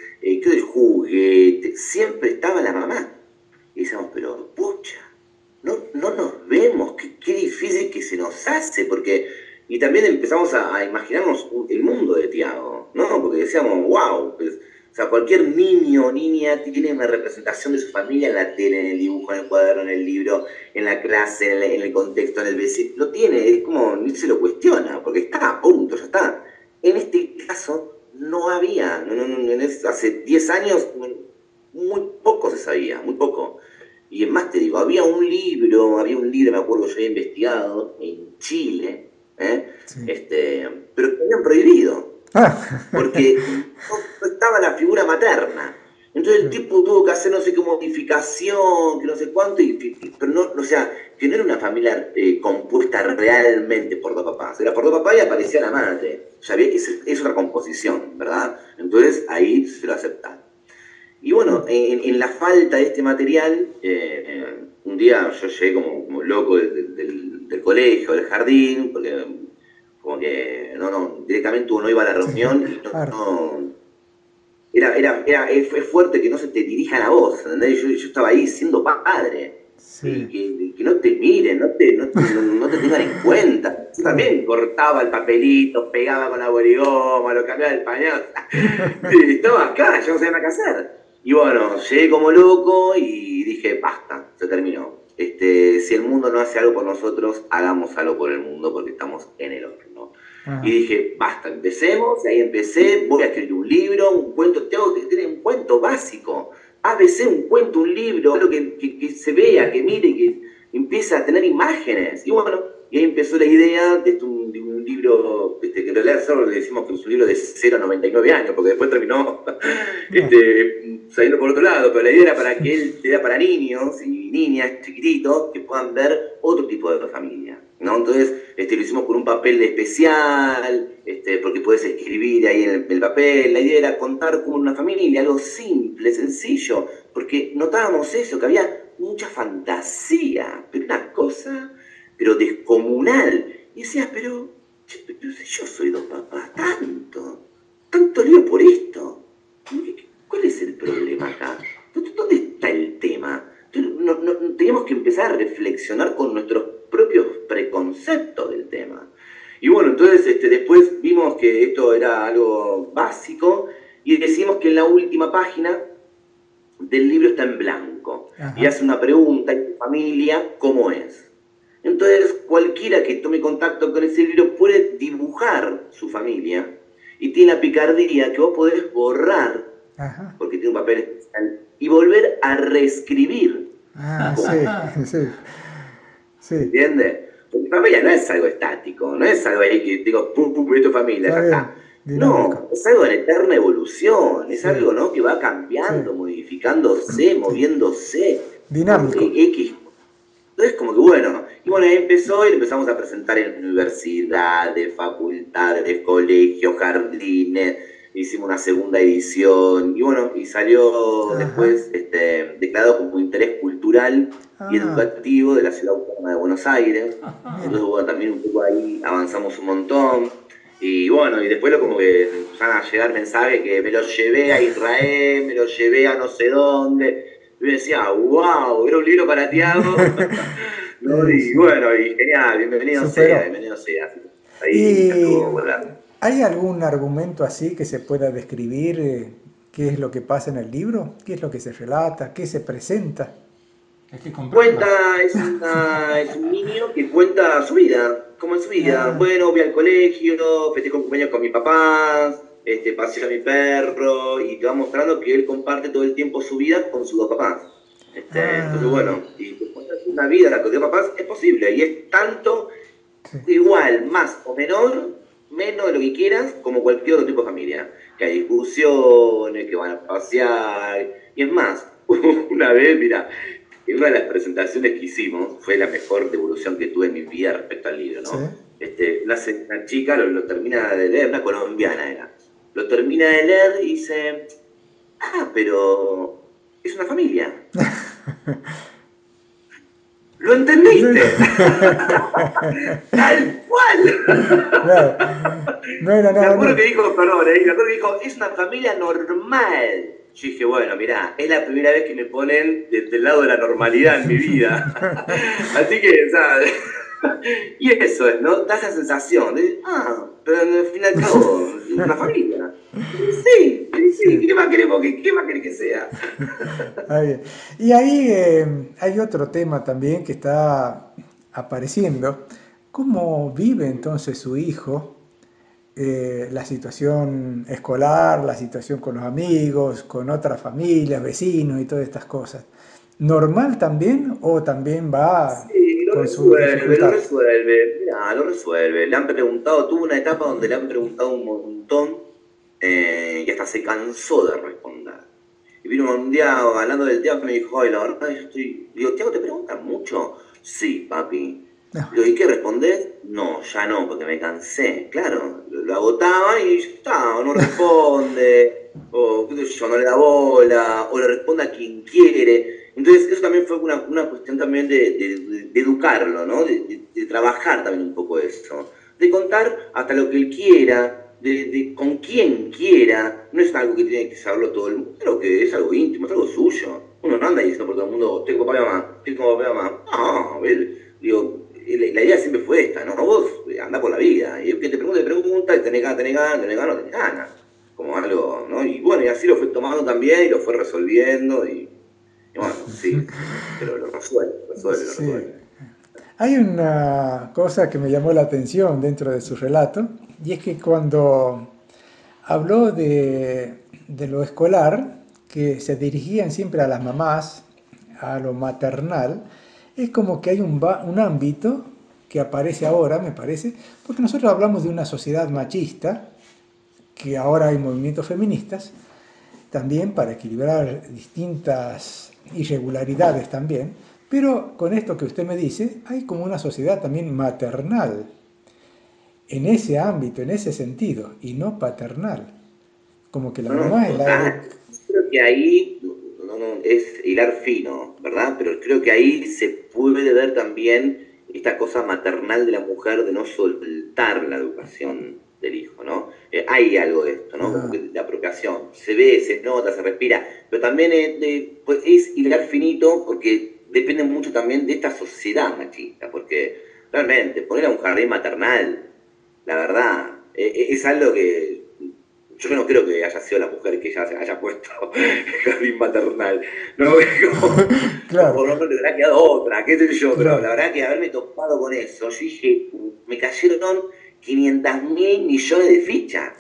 juguetes, siempre estaba la mamá. Y decíamos, pero pucha, no nos vemos, qué difícil que se nos hace, porque... Y también empezamos a imaginarnos el mundo de Tiago, ¿no? Porque decíamos, wow, pues, o sea, cualquier niño o niña tiene una representación de su familia en la tele, en el dibujo, en el cuaderno, en el libro, en la clase, en el contexto, en el vecino. Lo tiene, es como, ni se lo cuestiona, porque está a punto, ya está. En este caso, no había, hace 10 años, muy poco se sabía, muy poco. Y es más, te digo, había un libro, me acuerdo, yo había investigado en Chile, Sí. pero que habían prohibido, porque no estaba la figura materna. Entonces el tipo tuvo que hacer no sé qué modificación, que no sé cuánto, pero no, o sea, que no era una familia compuesta realmente por dos papás. Era por dos papás y aparecía la madre. Ya ve, es otra composición, ¿verdad? Entonces ahí se lo aceptaron. Y bueno, en la falta de este material, un día yo llegué como loco del colegio, del jardín, porque como que directamente uno iba a la reunión y fue fuerte que no se te dirijan a vos, ¿entendés? Yo estaba ahí siendo padre. Sí. Y que no te miren, no te tengan en cuenta. Yo también cortaba el papelito, pegaba con la borigoma, lo cambiaba el pañal. Estaba acá, yo no sabía nada qué hacer. Y bueno, llegué como loco y dije, basta, se terminó. Si el mundo no hace algo por nosotros, hagamos algo por el mundo porque estamos en el horno. Y dije, basta, empecemos, y ahí empecé, voy a escribir un libro, un cuento, tengo que tener un cuento básico. ABC, un cuento, un libro, algo que se vea, que mire, que empiece a tener imágenes. Y bueno, y ahí empezó la idea de un libro, que en realidad solo le decimos que es un libro de 0 a 99 años, porque después terminó saliendo por otro lado, pero la idea era para que él era para niños y niñas chiquititos que puedan ver otro tipo de familia, ¿no? Entonces lo hicimos con un papel especial, porque puedes escribir ahí en el papel. La idea era contar como una familia, algo simple, sencillo, porque notábamos eso, que había mucha fantasía, pero una cosa, pero descomunal. Y decías, pero si yo soy dos papás, tanto lío por esto. ¿Cuál es el problema acá? ¿Dónde está el tema? Teníamos que empezar a reflexionar con nuestros propios preconceptos del tema. Y bueno, entonces después vimos que esto era algo básico y decidimos que en la última página del libro está en blanco. Ajá. Y hace una pregunta, ¿y tu familia cómo es? Entonces cualquiera que tome contacto con ese libro puede dibujar su familia y tiene la picardía que vos podés borrar, ajá, porque tiene un papel especial, y volver a reescribir. Ah, sí, sí, sí. ¿Entiendes? Porque familia no es algo estático, no es algo ahí que digo, pum, pum, esto es familia, Está ya está. bien, dinámico. No, es algo en eterna evolución, es Sí, algo, ¿no? Que va sí, cambiando, modificándose, sí. moviéndose por Dinámico. X. Entonces, como que bueno, y bueno, ahí empezó y lo empezamos a presentar en universidades, facultades, colegios, jardines, hicimos una segunda edición, y bueno, y salió Ajá. después declarado como interés cultural y Ah, educativo de la Ciudad Autónoma de Buenos Aires. mira. Entonces, bueno, también un poco ahí avanzamos un montón. Y bueno, y después como que empezaron a llegar mensajes que me lo llevé a Israel, me lo llevé a no sé dónde. Y yo decía, wow, era un libro para Tiago. ¿No? Sí, Y sí. bueno, y genial, bienvenido sea, Superó. bienvenido sea. Ahí ¿Y anduvo volando. hay algún argumento así que se pueda describir qué es lo que pasa en el libro? ¿Qué es lo que se relata? ¿Qué se presenta? Hay que comprarlo. Cuenta, es un niño que cuenta su vida, como es su vida. Ah, Bueno, voy al colegio, festejo un cumpleaños con mis papás, paseo a mi perro, y te va mostrando que él comparte todo el tiempo su vida con sus dos papás. Entonces, ah, bueno, y después de una vida con dos papás es posible, y es tanto, sí. igual, más o menor, menos de lo que quieras, como cualquier otro tipo de familia. Que hay discusiones, que van a pasear, y es más, una vez, mira, en una de las presentaciones que hicimos, fue la mejor devolución que tuve en mi vida respecto al libro, Sí. ¿no? Una chica lo termina de leer, una colombiana era. Lo termina de leer y dice, ah, pero es una familia. ¿Lo entendiste? Tal cual. Claro, no era Me nada acuerdo que nuevo. dijo, perdón, me acuerdo que dijo, es una familia normal. Yo dije, bueno, mirá, es la primera vez que me ponen del lado de la normalidad en mi vida. Así que, o sea, y eso es, ¿no? Da esa sensación de, pero al fin y al cabo, es una familia. Sí, sí, Sí. ¿qué más queremos? ¿Qué más querés que sea? Ah, bien. Y ahí hay otro tema también que está apareciendo. ¿Cómo vive entonces su hijo la situación escolar, la situación con los amigos, con otras familias, vecinos y todas estas cosas? ¿Normal también o también va Sí, lo con sus resuelve, lo dificultades? resuelve. Mirá, lo resuelve. Le han preguntado, tuvo una etapa donde le han preguntado un montón y hasta se cansó de responder. Y vino un día hablando del Tiago y me dijo, ay, la verdad, yo estoy. Digo, Tiago, ¿te preguntan mucho? Sí, papi. No. Digo, ¿y qué respondés? No, ya no, porque me cansé. Claro, lo agotaba y ya está, o no responde, o qué sé yo, no le da bola, o le responde a quien quiere. Entonces, eso también fue una cuestión también de educarlo, ¿no? De trabajar también un poco eso. De contar hasta lo que él quiera, con quien quiera. No es algo que tiene que saberlo todo el mundo, creo que es algo íntimo, es algo suyo. Uno no anda diciendo por todo el mundo, tengo papá y mamá, tengo papá y mamá. No, digo, la idea siempre fue esta, ¿no? Vos andás por la vida, y el que te pregunta, y tenés ganas, no tenés ganas. Como algo, ¿no? Y bueno, y así lo fue tomando también, y lo fue resolviendo, y bueno, sí, pero lo resuelve, lo Sí. resuelve. Hay una cosa que me llamó la atención dentro de su relato, y es que cuando habló de lo escolar, que se dirigían siempre a las mamás, a lo maternal, es como que hay un ámbito que aparece ahora, me parece, porque nosotros hablamos de una sociedad machista, que ahora hay movimientos feministas, también para equilibrar distintas irregularidades también, pero con esto que usted me dice, hay como una sociedad también maternal, en ese ámbito, en ese sentido, y no paternal. Como que la No, no, mamá es la... total. Creo que ahí es hilar fino, ¿verdad? Pero creo que ahí se puede ver también esta cosa maternal de la mujer de no soltar la educación del hijo, ¿no? Hay algo de esto, ¿no? Como Ah, que de apropiación. Se ve, se nota, se respira. Pero también pues es hilar finito porque depende mucho también de esta sociedad machista. Porque realmente poner a un jardín maternal, la verdad, es algo que yo no creo que haya sido la mujer que ya se haya puesto jardín maternal. No, claro, o no le habrá quedado otra, qué sé yo, pero la claro. verdad que haberme topado con eso, yo dije, me cayeron 500.000 millones de fichas.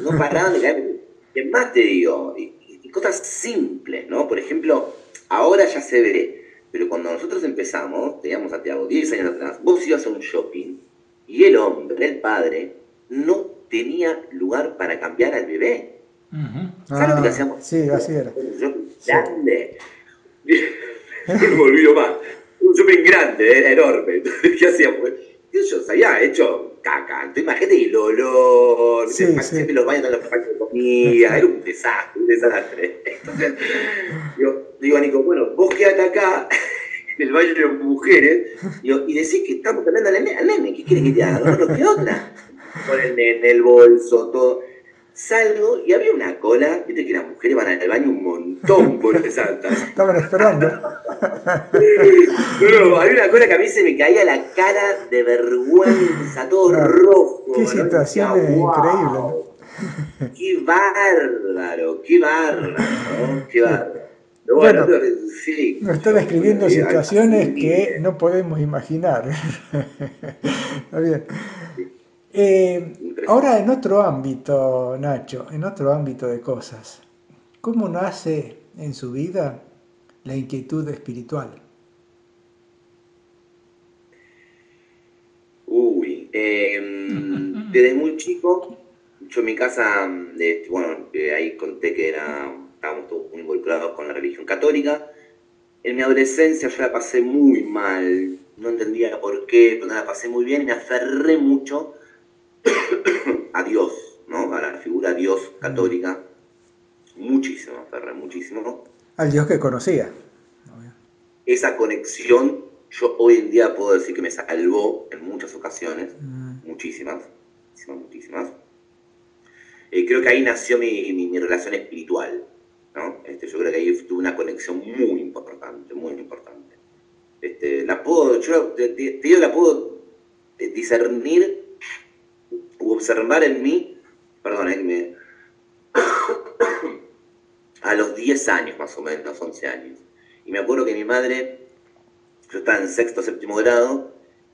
No paraban de caer. Es más te digo, y cosas simples, ¿no? Por ejemplo, ahora ya se ve, pero cuando nosotros empezamos, teníamos a Tiago 10 años atrás, vos ibas a un shopping y el hombre, el padre, no tenía lugar para cambiar al bebé. ¿Sabes lo que hacíamos? Sí, así era. Un shopping grande. No me olvido más. Un shopping grande, era enorme. Entonces, ¿qué hacíamos? Yo se había hecho caca. Entonces, imagínate el olor, siempre los baños en los baños de comida, era un desastre, un desastre. Entonces, digo a Nico, bueno, vos quédate acá, en el baño de mujeres, y decís que estamos cambiando al nene, ¿qué quieres que te haga? No nos queda otra. Con el nene, el bolso, todo. Salgo y había una cola, viste que las mujeres van al baño un montón por las altas. Estaban esperando. No, había una cola que a mí se me caía la cara de vergüenza, todo rojo. Qué situación increíble, ¿no? Qué bárbaro, qué bárbaro, qué bárbaro. Pero bueno, sí. Nos está describiendo situaciones que no podemos imaginar. Está bien. Ahora en otro ámbito, Nacho, en otro ámbito de cosas, ¿cómo nace en su vida la inquietud espiritual? Desde muy chico, yo en mi casa, bueno, ahí conté que estábamos todos muy involucrados con la religión católica. En mi adolescencia yo la pasé muy mal, no entendía por qué, pero la pasé muy bien y me aferré mucho a Dios, ¿no? A la figura Dios católica. Muchísimo, aferré muchísimo. Al Dios que conocía. Esa conexión, yo hoy en día puedo decir que me salvó en muchas ocasiones, muchísimas. Creo que ahí nació mi relación espiritual, ¿no? Yo creo que ahí tuve una conexión muy importante, muy importante. La puedo discernir u observar en mí, perdón, a los 10 años más o menos, 11 años. Y me acuerdo que mi madre, yo estaba en sexto, séptimo grado,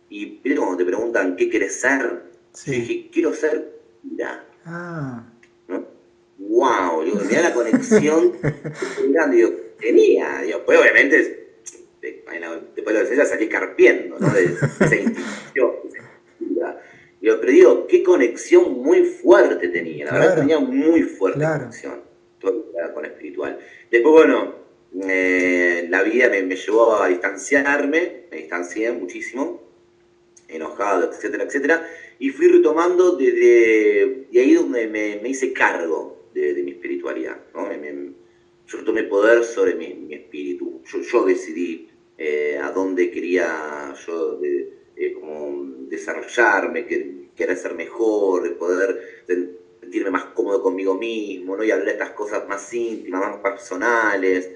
y ¿viste cuando te preguntan qué querés ser? Sí. Yo dije, quiero ser cura. ¿No? ¡Wow! Digo, mirá la conexión grande. Digo, tenía. Digo, pues obviamente, después de la adolescencia salí carpiendo, ¿no? De esa institución. Digo, pero digo, qué conexión muy fuerte tenía. La verdad tenía muy fuerte conexión con espiritual. Después, bueno, la vida me llevó a distanciarme, me distancié muchísimo, enojado, etcétera, etcétera, y fui retomando desde ahí donde me hice cargo de mi espiritualidad, ¿no? Yo tomé poder sobre mi espíritu, yo decidí a dónde quería yo como desarrollarme, querer ser mejor, poder sentirme más cómodo conmigo mismo, ¿no? Y hablar de estas cosas más íntimas, más personales,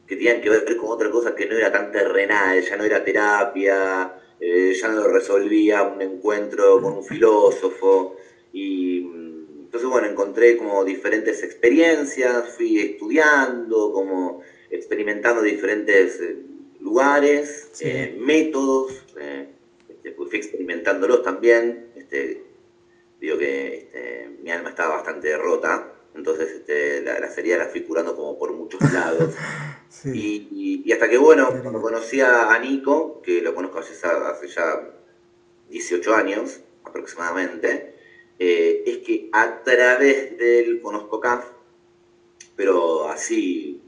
que tenían que ver con otra cosa que no era tan terrenal, ya no era terapia, ya no lo resolvía un encuentro con un filósofo. Y entonces, bueno, encontré como diferentes experiencias, fui estudiando, como experimentando diferentes lugares, métodos, pues fui experimentándolos también. Digo que mi alma estaba bastante rota, entonces la serie la fui curando como por muchos lados. Sí. Y hasta que, bueno, cuando conocí a Nico, que lo conozco hace ya 18 años aproximadamente, es que a través de él conozco CAF, pero así,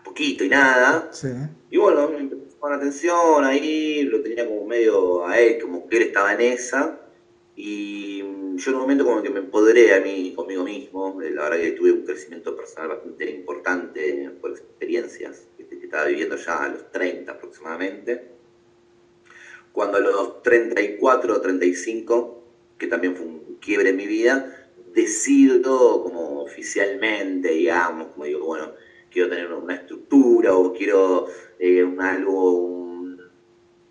poquito y nada. Sí. Y bueno, me empezó a poner atención ahí, lo tenía como medio a él, como que él estaba en esa. Y yo en un momento como que me empoderé a mí, conmigo mismo. La verdad que tuve un crecimiento personal bastante importante por experiencias que estaba viviendo ya a los 30 aproximadamente. Cuando a los 34 o 35, que también fue un quiebre en mi vida, decido como oficialmente, digamos, como digo, bueno, quiero tener una estructura o quiero algo...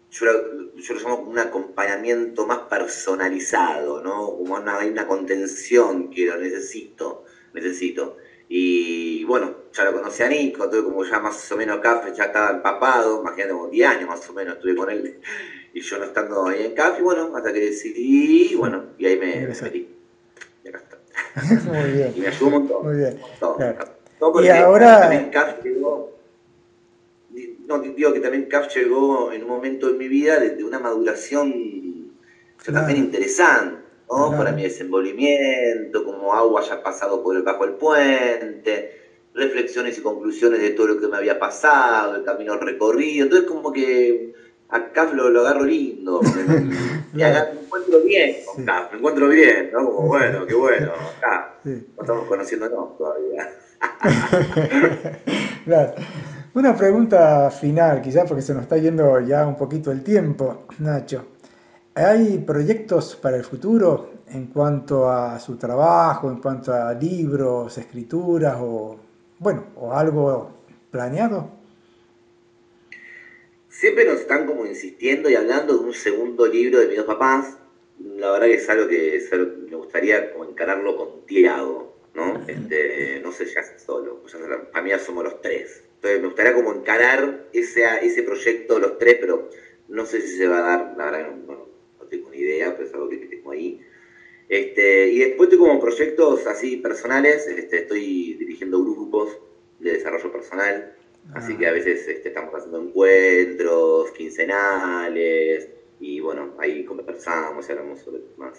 Yo lo llamo como un acompañamiento más personalizado, ¿no? Como una contención que necesito. Y bueno, ya lo conocí a Nico, tuve como ya más o menos CAF, ya estaba empapado, imagínate como 10 años más o menos estuve con él, y yo no estando ahí en CAF, y bueno, hasta que decidí, bueno, y ahí me metí. Y acá está. Muy bien. Y me ayudó un montón. Muy bien. Claro. Y ahora... En CAF llegó... no, digo que también CAF llegó en un momento en mi vida de una maduración también interesante, ¿no? Para mi desenvolvimiento, como agua haya pasado bajo el puente, reflexiones y conclusiones de todo lo que me había pasado, el camino recorrido. Entonces, como que a CAF lo agarro lindo. Me encuentro bien con CAF, me encuentro bien, ¿no? Como, bueno, qué bueno, CAF. No estamos conociéndonos todavía. Claro. Una pregunta final, quizás porque se nos está yendo ya un poquito el tiempo, Nacho. ¿Hay proyectos para el futuro en cuanto a su trabajo, en cuanto a libros, escrituras o, bueno, o algo planeado? Siempre nos están como insistiendo y hablando de un segundo libro de mis dos papás. La verdad que es algo que me gustaría como encararlo con Tiago, ¿no? No sé si hace solo, pues para mí ya somos los tres. Entonces me gustaría como encarar ese proyecto los tres, pero no sé si se va a dar, la verdad que no tengo ni idea, pero es algo que tengo ahí. Y después tengo como proyectos así personales, estoy dirigiendo grupos de desarrollo personal, así que a veces estamos haciendo encuentros quincenales y bueno, ahí conversamos y hablamos sobre temas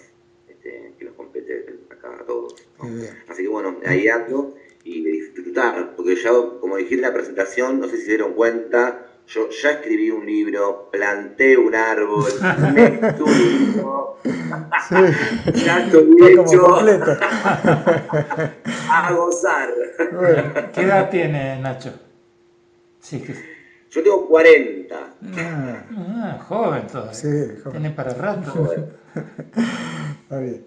que nos competen acá a todos, ¿no? Así que bueno, ahí ando y de disfrutar, porque ya, como dije en la presentación, no sé si se dieron cuenta, yo ya escribí un libro, planté un árbol, me estudio, ya estoy hecho a gozar. Bueno, ¿qué edad tiene Nacho? Sí, yo tengo 40. Joven todavía. Sí, joven. Tiene para rato. Está bien.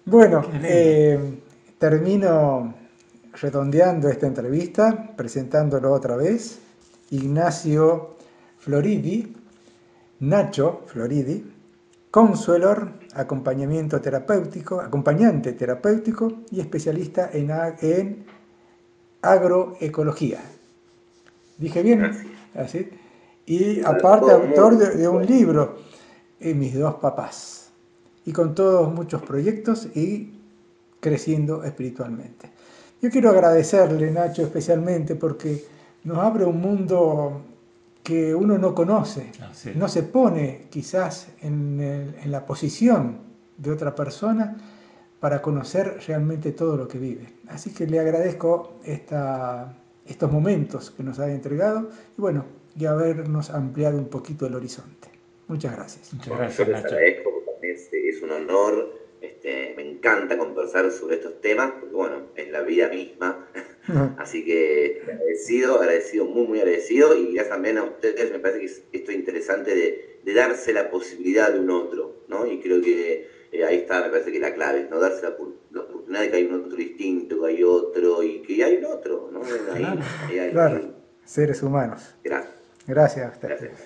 Bueno, termino redondeando esta entrevista, presentándolo otra vez. Ignacio Floridi, Nacho Floridi, consuelor, acompañante terapéutico y especialista en agroecología. ¿Dije bien? ¿Así? Y aparte autor de un libro, Mis dos papás. Y con todos muchos proyectos y creciendo espiritualmente. Yo quiero agradecerle, Nacho, especialmente porque nos abre un mundo que uno no conoce, no se pone quizás en la posición de otra persona para conocer realmente todo lo que vive. Así que le agradezco estos momentos que nos ha entregado y bueno, y habernos ampliado un poquito el horizonte. Muchas gracias. Muchas gracias, yo les agradezco porque también es un honor. Me encanta conversar sobre estos temas porque bueno, es la vida misma. Así que agradecido, muy, muy agradecido. Y gracias también a ustedes, me parece que esto es interesante de darse la posibilidad de un otro, ¿no? Y creo que ahí está, me parece que la clave, ¿no? Darse la oportunidad de que hay un otro distinto, que hay otro y que hay un otro, ¿no? Claro, seres humanos. Gracias. Gracias a ustedes. Gracias.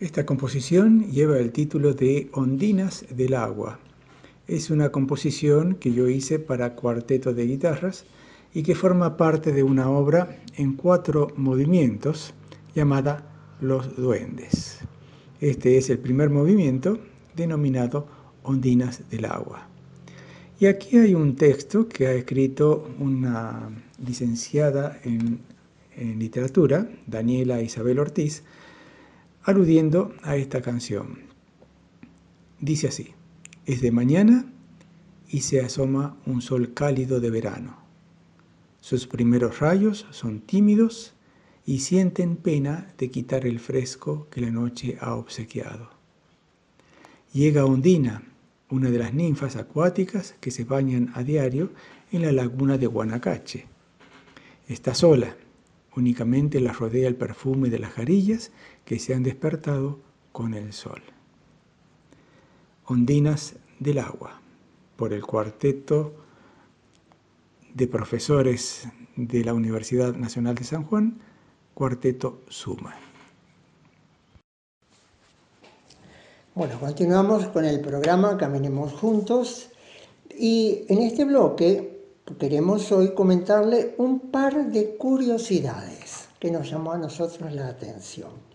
Esta composición lleva el título de Ondinas del Agua. Es una composición que yo hice para cuarteto de guitarras y que forma parte de una obra en 4 movimientos llamada Los Duendes. Este es el primer movimiento denominado Ondinas del Agua. Y aquí hay un texto que ha escrito una licenciada en literatura, Daniela Isabel Ortiz, aludiendo a esta canción. Dice así: es de mañana y se asoma un sol cálido de verano. Sus primeros rayos son tímidos y sienten pena de quitar el fresco que la noche ha obsequiado. Llega Ondina, una de las ninfas acuáticas que se bañan a diario en la laguna de Guanacache. Está sola, únicamente la rodea el perfume de las jarillas que se han despertado con el sol. Ondinas del Agua, por el Cuarteto de Profesores de la Universidad Nacional de San Juan, Cuarteto Suma. Bueno, continuamos con el programa Caminemos Juntos y en este bloque queremos hoy comentarle un par de curiosidades que nos llamó a nosotros la atención.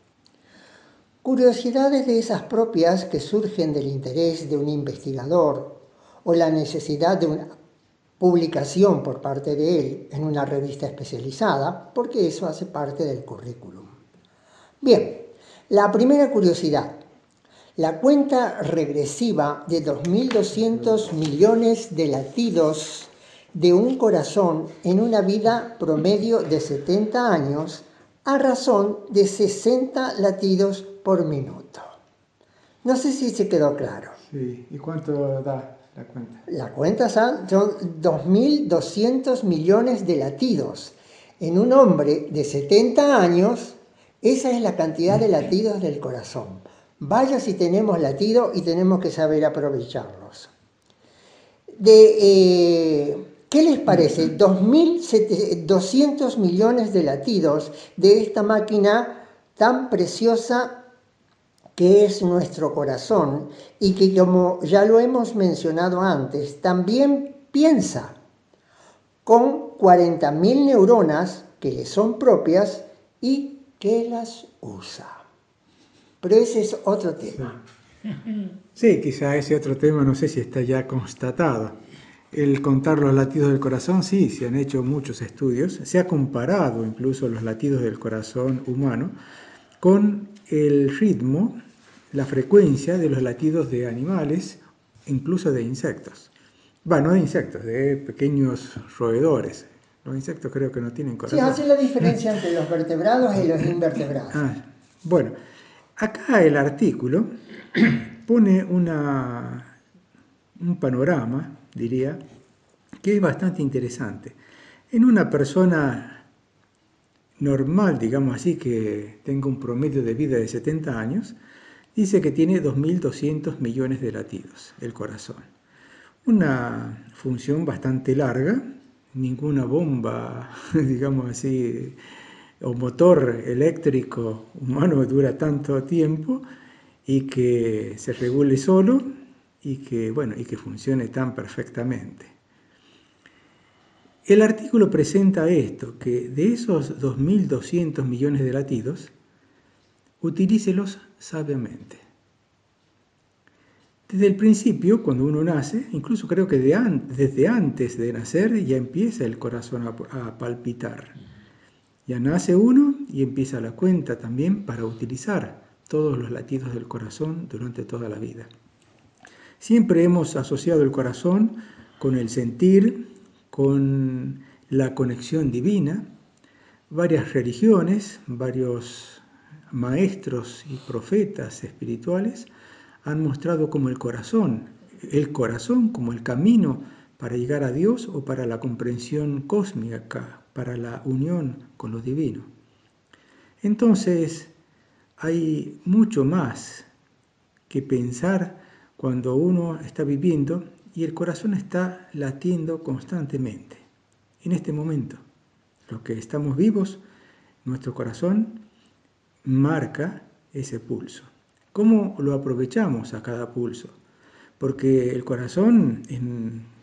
Curiosidades de esas propias que surgen del interés de un investigador o la necesidad de una publicación por parte de él en una revista especializada, porque eso hace parte del currículum. Bien, la primera curiosidad. La cuenta regresiva de 2.200 millones de latidos de un corazón en una vida promedio de 70 años a razón de 60 latidos por minuto. No sé si se quedó claro. Sí, ¿y cuánto da la cuenta? La cuenta son 2.200 millones de latidos. En un hombre de 70 años, esa es la cantidad de latidos del corazón. Vaya si tenemos latido y tenemos que saber aprovecharlos. ¿Qué les parece? 2.200 millones de latidos de esta máquina tan preciosa que es nuestro corazón y que, como ya lo hemos mencionado antes, también piensa con 40.000 neuronas que le son propias y que las usa. Pero ese es otro tema. Sí, quizá ese otro tema no sé si está ya constatado. El contar los latidos del corazón, sí, se han hecho muchos estudios. Se ha comparado incluso los latidos del corazón humano con el ritmo, la frecuencia de los latidos de animales, incluso de insectos. Bueno, no de insectos, de pequeños roedores. Los insectos creo que no tienen corazón. Sí, hace la diferencia entre los vertebrados y los invertebrados. Bueno, acá el artículo pone un panorama, diría, que es bastante interesante. En una persona normal, digamos así, que tenga un promedio de vida de 70 años, dice que tiene 2.200 millones de latidos el corazón. Una función bastante larga, ninguna bomba, digamos así, o motor eléctrico humano dura tanto tiempo y que se regule solo y que funcione tan perfectamente. El artículo presenta esto, que de esos 2.200 millones de latidos, utilícelos sabiamente. Desde el principio, cuando uno nace, incluso creo que desde antes de nacer ya empieza el corazón a palpitar. Ya nace uno y empieza la cuenta también para utilizar todos los latidos del corazón durante toda la vida. Siempre hemos asociado el corazón con el sentir, con la conexión divina. Varias religiones, varios maestros y profetas espirituales han mostrado como el corazón como el camino para llegar a Dios o para la comprensión cósmica, para la unión con lo divino. Entonces, hay mucho más que pensar cuando uno está viviendo y el corazón está latiendo constantemente. En este momento, los que estamos vivos, nuestro corazón marca ese pulso. ¿Cómo lo aprovechamos a cada pulso? Porque el corazón es,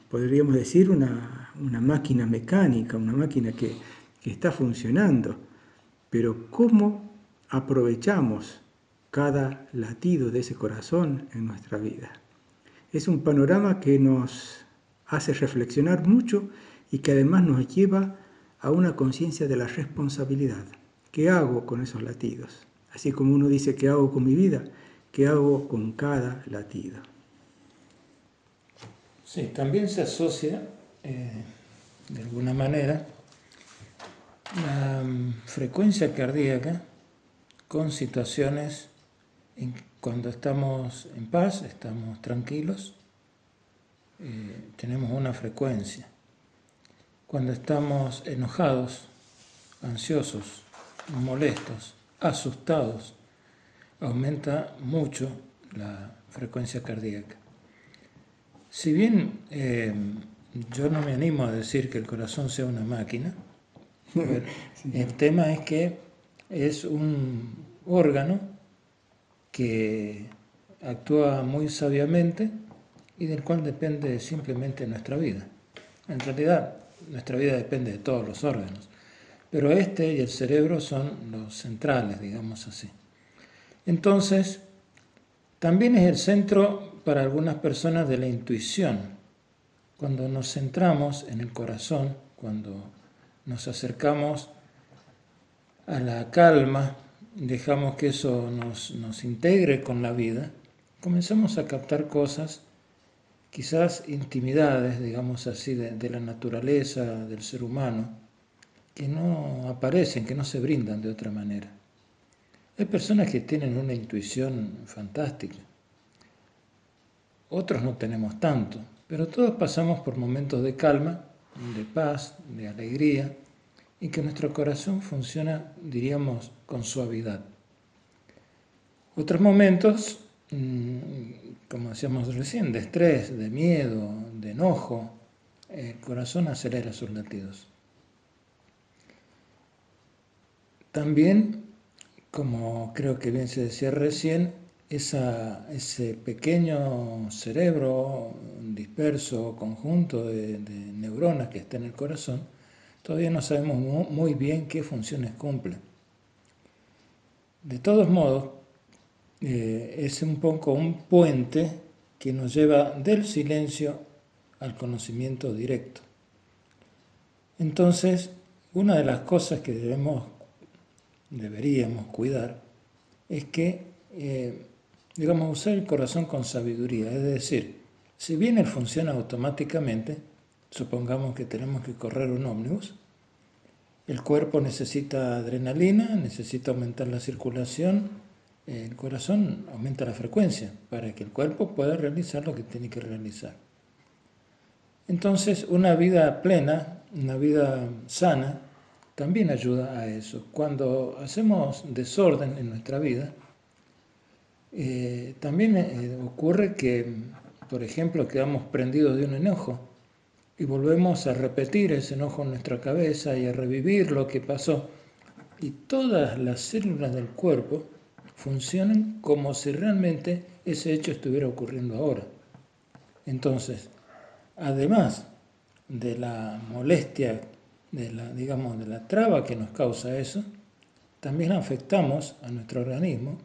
podríamos decir, una máquina mecánica, una máquina que está funcionando. Pero ¿cómo aprovechamos cada latido de ese corazón en nuestra vida? Es un panorama que nos hace reflexionar mucho y que además nos lleva a una conciencia de la responsabilidad. ¿Qué hago con esos latidos? Así como uno dice, ¿qué hago con mi vida? ¿Qué hago con cada latido? Sí, también se asocia, de alguna manera, la frecuencia cardíaca con situaciones cuando estamos en paz, estamos tranquilos, tenemos una frecuencia. Cuando estamos enojados, ansiosos, molestos, asustados, aumenta mucho la frecuencia cardíaca. Si bien yo no me animo a decir que el corazón sea una máquina, el tema es que es un órgano que actúa muy sabiamente y del cual depende simplemente nuestra vida. En realidad, nuestra vida depende de todos los órganos, pero este y el cerebro son los centrales, digamos así. Entonces, también es el centro para algunas personas de la intuición. Cuando nos centramos en el corazón, cuando nos acercamos a la calma, dejamos que eso nos integre con la vida, comenzamos a captar cosas, quizás intimidades, digamos así, de la naturaleza del ser humano, que no aparecen, que no se brindan de otra manera. Hay personas que tienen una intuición fantástica, otros no tenemos tanto, pero todos pasamos por momentos de calma, de paz, de alegría, y que nuestro corazón funciona, diríamos, con suavidad. Otros momentos, como decíamos recién, de estrés, de miedo, de enojo, el corazón acelera sus latidos. También, como creo que bien se decía recién, ese pequeño cerebro disperso, conjunto de neuronas que está en el corazón, todavía no sabemos muy bien qué funciones cumple. De todos modos, es un poco un puente que nos lleva del silencio al conocimiento directo. Entonces, una de las cosas que deberíamos cuidar es que, digamos, usar el corazón con sabiduría. Es decir, si bien él funciona automáticamente, supongamos que tenemos que correr un ómnibus, el cuerpo necesita adrenalina, necesita aumentar la circulación, el corazón aumenta la frecuencia para que el cuerpo pueda realizar lo que tiene que realizar. Entonces, una vida plena, una vida sana, también ayuda a eso. Cuando hacemos desorden en nuestra vida, también ocurre que, por ejemplo, quedamos prendidos de un enojo y volvemos a repetir ese enojo en nuestra cabeza y a revivir lo que pasó. Y todas las células del cuerpo funcionan como si realmente ese hecho estuviera ocurriendo ahora. Entonces, además de la molestia, de la traba que nos causa eso, también afectamos a nuestro organismo,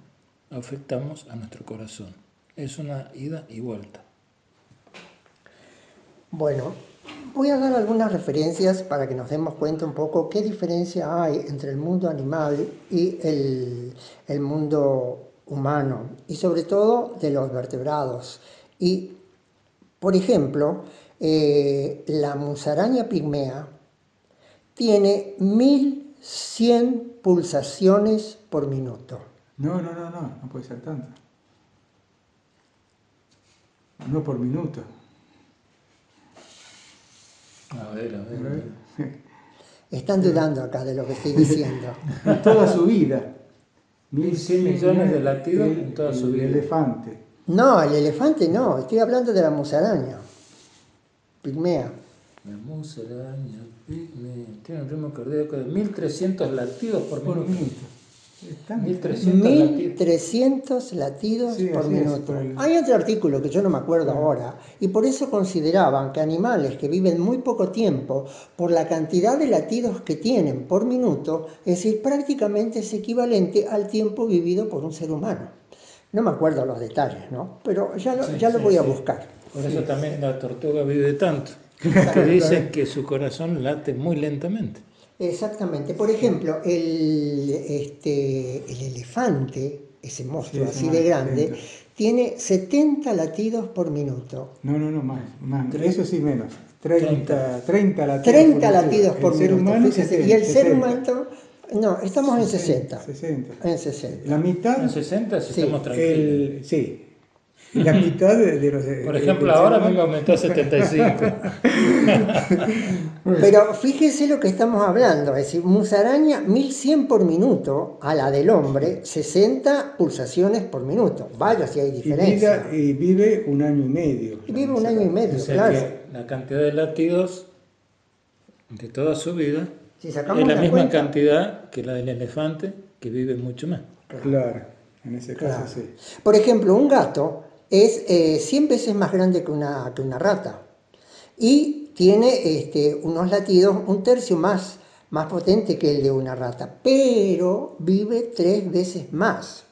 afectamos a nuestro corazón. Es una ida y vuelta. Bueno, voy a dar algunas referencias para que nos demos cuenta un poco qué diferencia hay entre el mundo animal y el mundo humano, y sobre todo de los vertebrados. Y, por ejemplo, la musaraña pigmea tiene 1100 pulsaciones por minuto. No puede ser tanto. No por minuto. A ver. Están dudando acá de lo que estoy diciendo. En toda su vida. 1100 millones de latidos en toda su vida. El elefante. No, el elefante no, estoy hablando de la musaraña pigmea. La musaraña pigmea tiene un ritmo cardíaco de 1300 latidos por minuto. 1300 latidos Sí, por así es, minuto. por el- Hay otro artículo que yo no me acuerdo ahora, y por eso consideraban que animales que viven muy poco tiempo, por la cantidad de latidos que tienen por minuto, es decir, prácticamente es equivalente al tiempo vivido por un ser humano. No me acuerdo los detalles, ¿no? Pero ya lo voy a buscar. Por eso también la tortuga vive tanto. Que dicen que su corazón late muy lentamente. Exactamente. Por ejemplo, el elefante, ese monstruo Sí, así más de grande, lento. tiene 70 latidos por minuto. No, más. Eso sí menos. 30 latidos 30 por latidos por el ser minuto. humano, Fíjese, y el ser 60. humano, no, estamos en 60. 60. En 60. La mitad, En 60 si Sí, estamos tranquilos. sí. Y la mitad de los... Por ejemplo, ahora me va a aumentar a 75. Pero fíjese lo que estamos hablando, es decir, musaraña 1100 por minuto, a la del hombre 60 pulsaciones por minuto. Vaya si hay diferencia. Y vive un año y medio. Y vive un año y medio, O sea claro. que la cantidad de latidos de toda su vida Si sacamos es la la misma cuenta, cantidad que la del elefante, que vive mucho más. Claro, en ese caso claro. sí. Por ejemplo, un gato es 100 veces más grande que una rata y tiene unos latidos un tercio más potente que el de una rata, pero vive 3 veces más.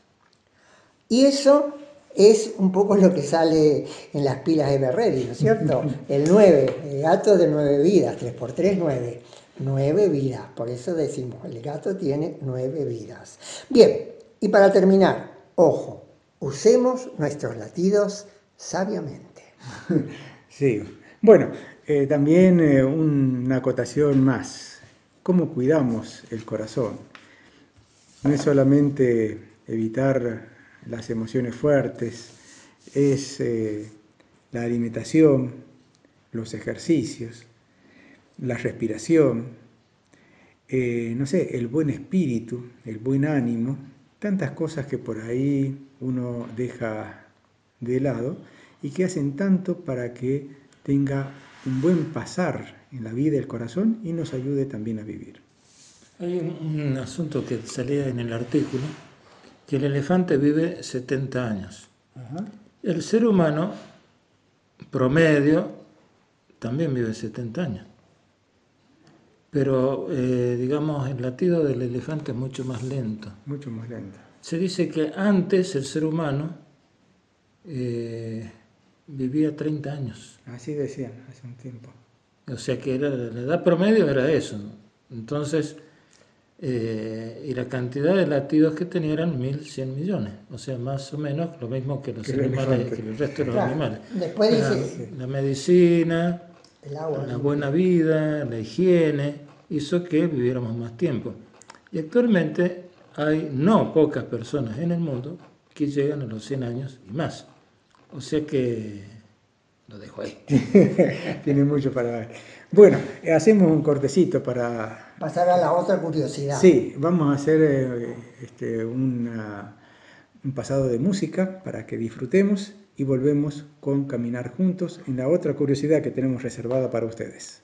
Y eso es un poco lo que sale en las pilas de Berredi, ¿no es cierto? El 9, el gato de 9 vidas, 3 por 3, 9. 9 vidas, por eso decimos, el gato tiene 9 vidas. Bien, y para terminar, ojo, usemos nuestros latidos sabiamente. Sí. Bueno, también una acotación más. ¿Cómo cuidamos el corazón? No es solamente evitar las emociones fuertes, es la alimentación, los ejercicios, la respiración, no sé, el buen espíritu, el buen ánimo, tantas cosas que por ahí uno deja de lado y que hacen tanto para que tenga un buen pasar en la vida del corazón y nos ayude también a vivir. Hay un asunto que salía en el artículo, que el elefante vive 70 años. Ajá. El ser humano promedio también vive 70 años. Pero, digamos, el latido del elefante es mucho más lento. Mucho más lento. Se dice que antes el ser humano vivía 30 años. Así decían hace un tiempo. O sea que la edad promedio era eso. Entonces, y la cantidad de latidos que tenía eran 1.100 millones. O sea, más o menos lo mismo que los Que el animales, elefante. que el resto de los Claro. animales. Después dice La medicina, el agua. la buena vida, la higiene, hizo que viviéramos más tiempo. Y actualmente hay no pocas personas en el mundo que llegan a los 100 años y más. O sea que lo dejo ahí. Tiene mucho para ver. Bueno, hacemos un cortecito para... Pasar a la otra curiosidad. Sí, vamos a hacer un pasado de música para que disfrutemos y volvemos con Caminar Juntos en la otra curiosidad que tenemos reservada para ustedes.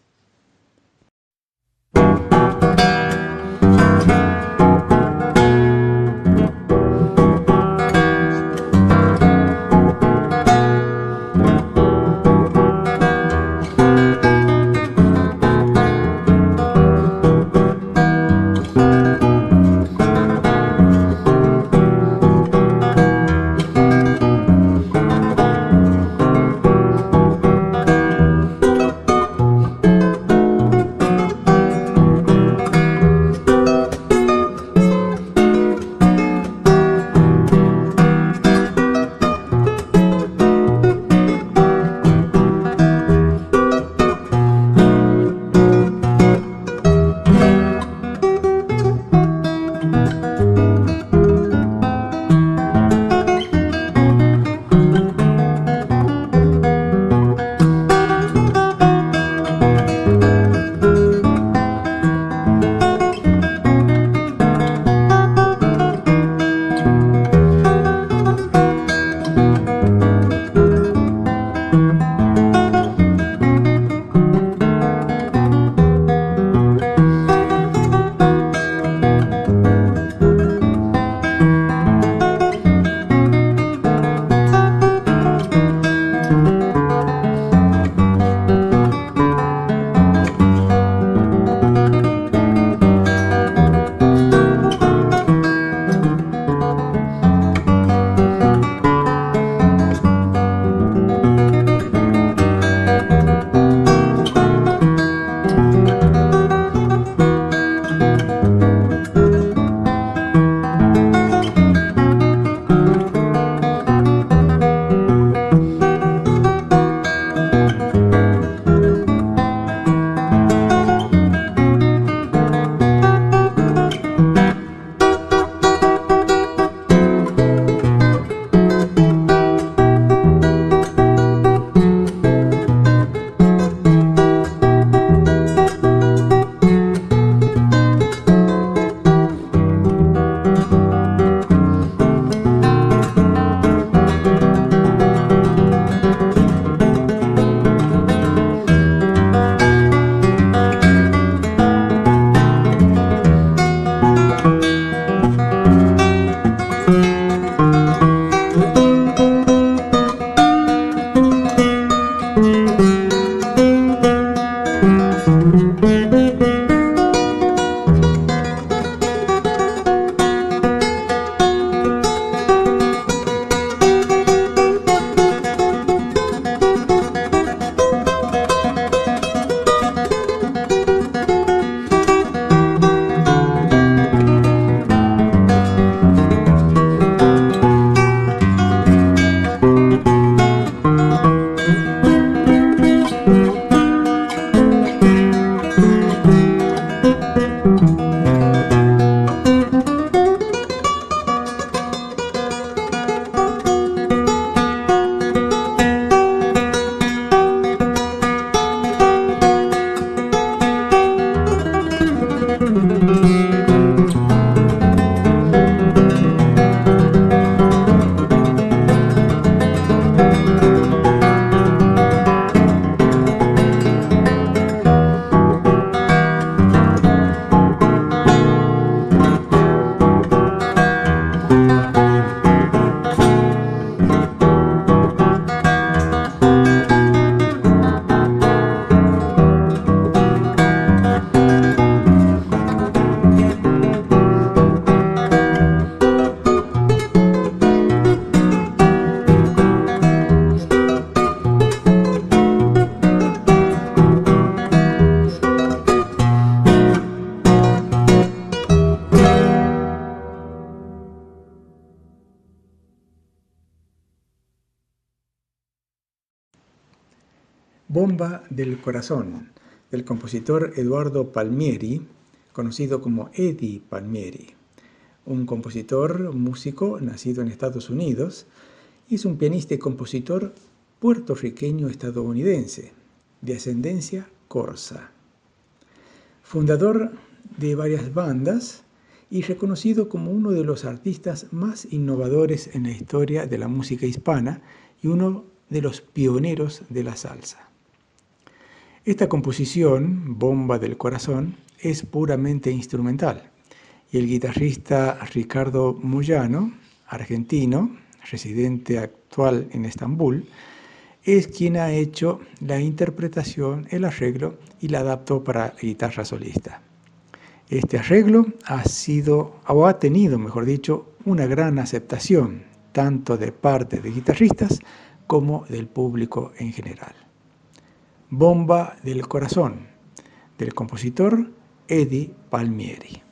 Bomba del corazón, del compositor Eduardo Palmieri, conocido como Eddie Palmieri, un compositor, músico nacido en Estados Unidos, y es un pianista y compositor puertorriqueño-estadounidense, de ascendencia corsa. Fundador de varias bandas y reconocido como uno de los artistas más innovadores en la historia de la música hispana y uno de los pioneros de la salsa. Esta composición, Bomba del Corazón, es puramente instrumental y el guitarrista Ricardo Moyano, argentino, residente actual en Estambul, es quien ha hecho la interpretación, el arreglo y la adaptó para guitarra solista. Este arreglo ha tenido, mejor dicho, una gran aceptación, tanto de parte de guitarristas como del público en general. Bomba del Corazón, del compositor Eddie Palmieri.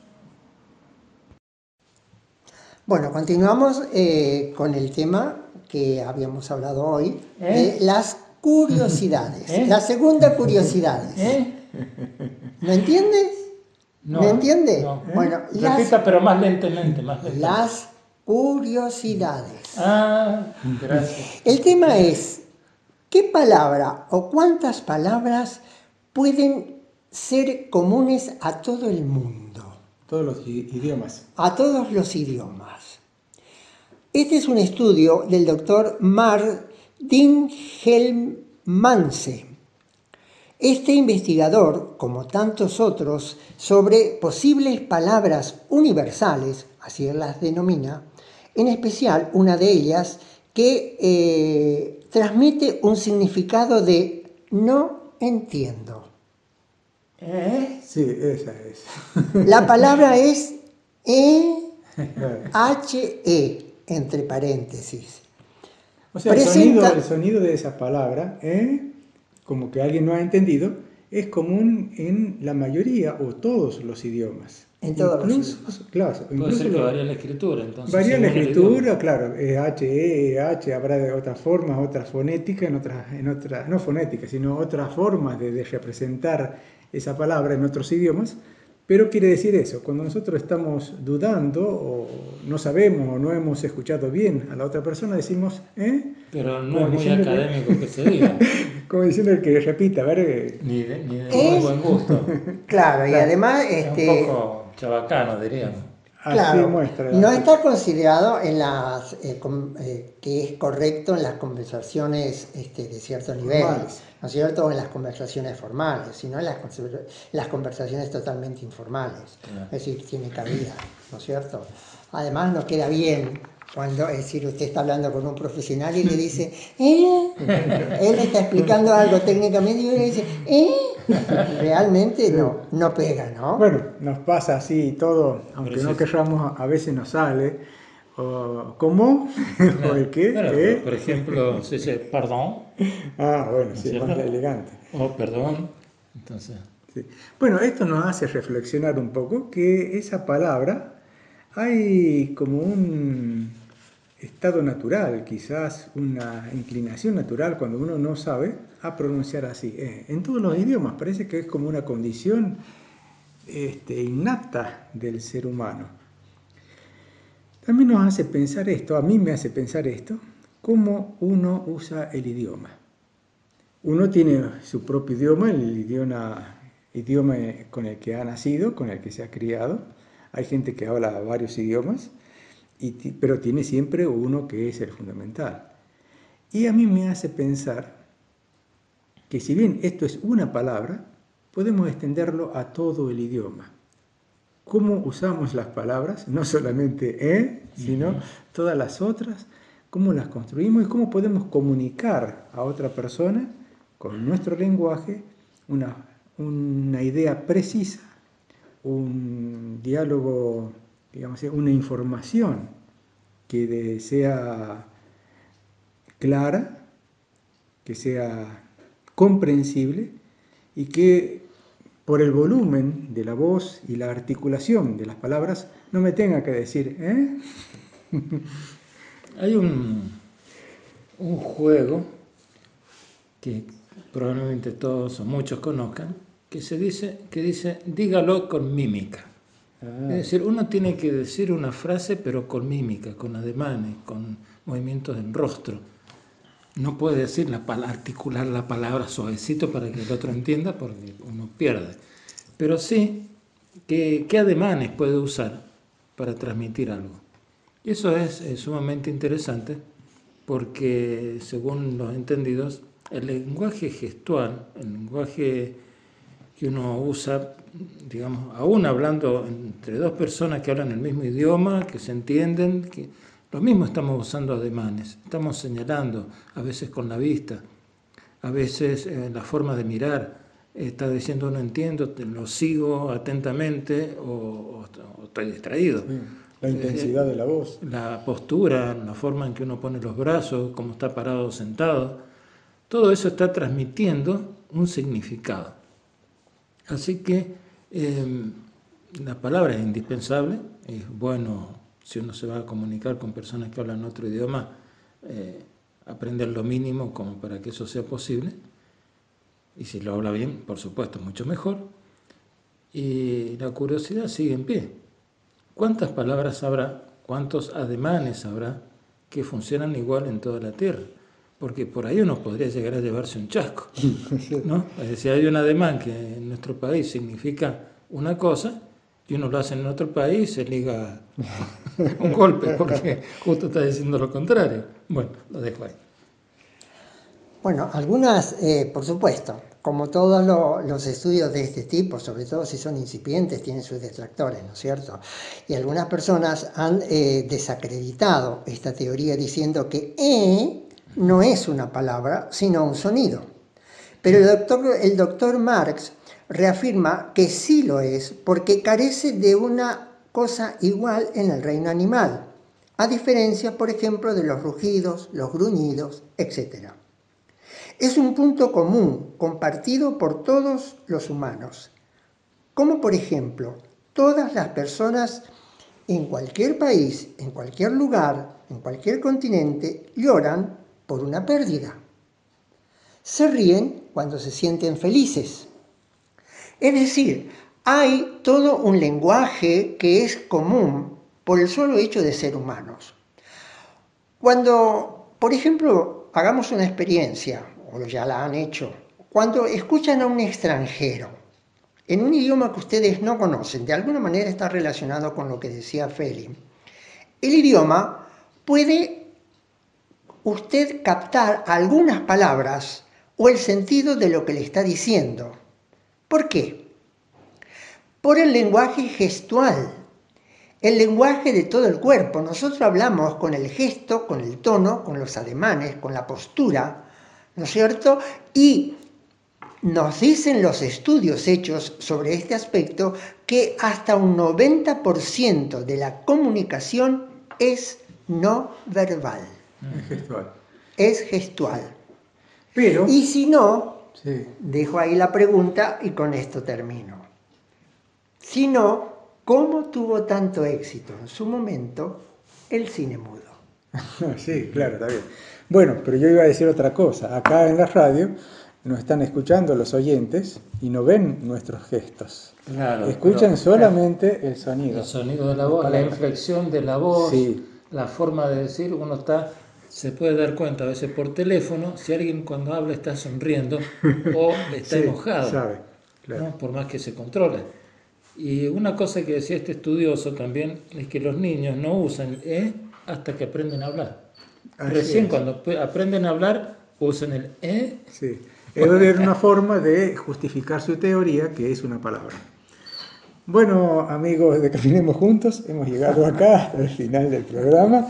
Bueno, continuamos con el tema que habíamos hablado hoy, de las curiosidades. La segunda curiosidad. ¿No entiendes? No, ¿Me entiende? No. Bueno, repita, pero más lentamente, más lentamente. Las curiosidades. Ah, gracias. El tema es, ¿qué palabra o cuántas palabras pueden ser comunes a todo el mundo? Todos los idiomas. A todos los idiomas. Este es un estudio del doctor Martin Hellmanse. Este investigador, como tantos otros, sobre posibles palabras universales, así las denomina, en especial una de ellas que transmite un significado de no entiendo. Sí, esa es. La palabra es H-E, entre paréntesis. O sea, el sonido de esa palabra, como que alguien no ha entendido, es común en la mayoría o todos los idiomas. En todos los idiomas. Claro, puede ser que varía la escritura, entonces. Varía la escritura, claro, H, H, habrá de otras formas, otras fonéticas, no fonéticas, sino otras formas de representar esa palabra en otros idiomas, pero quiere decir eso, cuando nosotros estamos dudando o no sabemos o no hemos escuchado bien a la otra persona, decimos, Pero no es muy académico que se diga. Como diciendo el que repita, a ver. Ni de muy buen gusto. Claro, y además Es un poco chabacano, diríamos. Claro, muestra no está considerado en las que es correcto en las conversaciones de cierto nivel, ¿no es cierto? O en las conversaciones formales, sino en las conversaciones totalmente informales. Es decir, tiene cabida, ¿no es cierto? Además, no queda bien cuando, es decir, usted está hablando con un profesional y le dice, él le está explicando algo técnicamente y uno le dice, realmente no pega, ¿no? Bueno, nos pasa así todo, aunque no querramos, a veces nos sale, ¿cómo? ¿O el qué? Bueno, por ejemplo, se dice perdón. Ah, bueno, sí, más elegante. O perdón, entonces. Sí. Bueno, esto nos hace reflexionar un poco que esa palabra hay como un estado natural, quizás una inclinación natural cuando uno no sabe a pronunciar así. En todos los idiomas parece que es como una condición innata del ser humano. También nos hace pensar esto, a mí me hace pensar esto, cómo uno usa el idioma. Uno tiene su propio idioma, el idioma con el que ha nacido, con el que se ha criado. Hay gente que habla varios idiomas, pero tiene siempre uno que es el fundamental. Y a mí me hace pensar que si bien esto es una palabra, podemos extenderlo a todo el idioma. cómo usamos las palabras, no solamente sino todas las otras, cómo las construimos y cómo podemos comunicar a otra persona con nuestro lenguaje una idea precisa, un diálogo, digamos, una información que sea clara, que sea comprensible y que por el volumen de la voz y la articulación de las palabras no me tenga que decir, ¿eh? Hay un juego que probablemente todos o muchos conozcan, que dice dígalo con mímica. Es decir, uno tiene que decir una frase pero con mímica, con ademanes, con movimientos del rostro. No puede decir articular la palabra suavecito para que el otro entienda porque uno pierde. Pero sí, ¿qué ademanes puede usar para transmitir algo? Y eso es sumamente interesante porque, según los entendidos, el lenguaje gestual, el lenguaje que uno usa, digamos, aún hablando entre dos personas que hablan el mismo idioma, que se entienden, que lo mismo estamos usando ademanes, estamos señalando, a veces con la vista, a veces la forma de mirar, está diciendo no entiendo, lo sigo atentamente o estoy distraído. Sí, la intensidad de la voz. La postura, la forma en que uno pone los brazos, cómo está parado o sentado, todo eso está transmitiendo un significado. Así que la palabra es indispensable, es bueno si uno se va a comunicar con personas que hablan otro idioma, aprender lo mínimo como para que eso sea posible, y si lo habla bien, por supuesto, mucho mejor, y la curiosidad sigue en pie. ¿Cuántas palabras habrá, cuántos ademanes habrá que funcionan igual en toda la Tierra? Porque por ahí uno podría llegar a llevarse un chasco, ¿no? Es decir, hay un ademán que en nuestro país significa una cosa y uno lo hace en otro país y se liga un golpe porque justo está diciendo lo contrario. Bueno, lo dejo ahí. Bueno, algunas, por supuesto, como todos los estudios de este tipo, sobre todo si son incipientes, tienen sus detractores, ¿no es cierto? Y algunas personas han desacreditado esta teoría diciendo que no es una palabra, sino un sonido. Pero el doctor Marx reafirma que sí lo es porque carece de una cosa igual en el reino animal, a diferencia, por ejemplo, de los rugidos, los gruñidos, etc. Es un punto común compartido por todos los humanos, como por ejemplo, todas las personas en cualquier país, en cualquier lugar, en cualquier continente, lloran por una pérdida. Se ríen cuando se sienten felices. Es decir, hay todo un lenguaje que es común por el solo hecho de ser humanos. Cuando, por ejemplo, hagamos una experiencia, o ya la han hecho, cuando escuchan a un extranjero en un idioma que ustedes no conocen, de alguna manera está relacionado con lo que decía Feli, el idioma puede usted captar algunas palabras o el sentido de lo que le está diciendo. ¿Por qué? Por el lenguaje gestual, el lenguaje de todo el cuerpo. Nosotros hablamos con el gesto, con el tono, con los ademanes, con la postura, ¿no es cierto? Y nos dicen los estudios hechos sobre este aspecto que hasta un 90% de la comunicación es no verbal. Es gestual. Es gestual. Pero, Y si no, sí. dejo ahí la pregunta y con esto termino. Si no, ¿cómo tuvo tanto éxito en su momento el cine mudo? Sí, claro, está bien. Bueno, pero yo iba a decir otra cosa. Acá en la radio nos están escuchando los oyentes y no ven nuestros gestos. Claro, escuchan solamente el sonido. El sonido de la voz, la inflexión de la voz, sí. La forma de decir, se puede dar cuenta a veces por teléfono si alguien cuando habla está sonriendo o está Sí, enojado, sabe, claro. ¿no? Por más que se controle. Y una cosa que decía este estudioso también es que los niños no usan hasta que aprenden a hablar. Así Recién es. cuando aprenden a hablar usan el Sí. Es una forma de justificar su teoría que es una palabra. Bueno, amigos de Caminemos Juntos, hemos llegado acá al final del programa.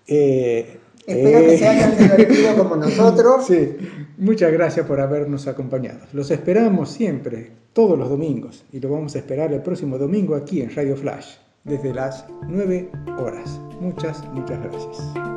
Espero que se hayan divertido como nosotros. Sí, muchas gracias por habernos acompañado. Los esperamos siempre, todos los domingos, y lo vamos a esperar el próximo domingo aquí en Radio Flash, desde las 9 horas. Muchas gracias.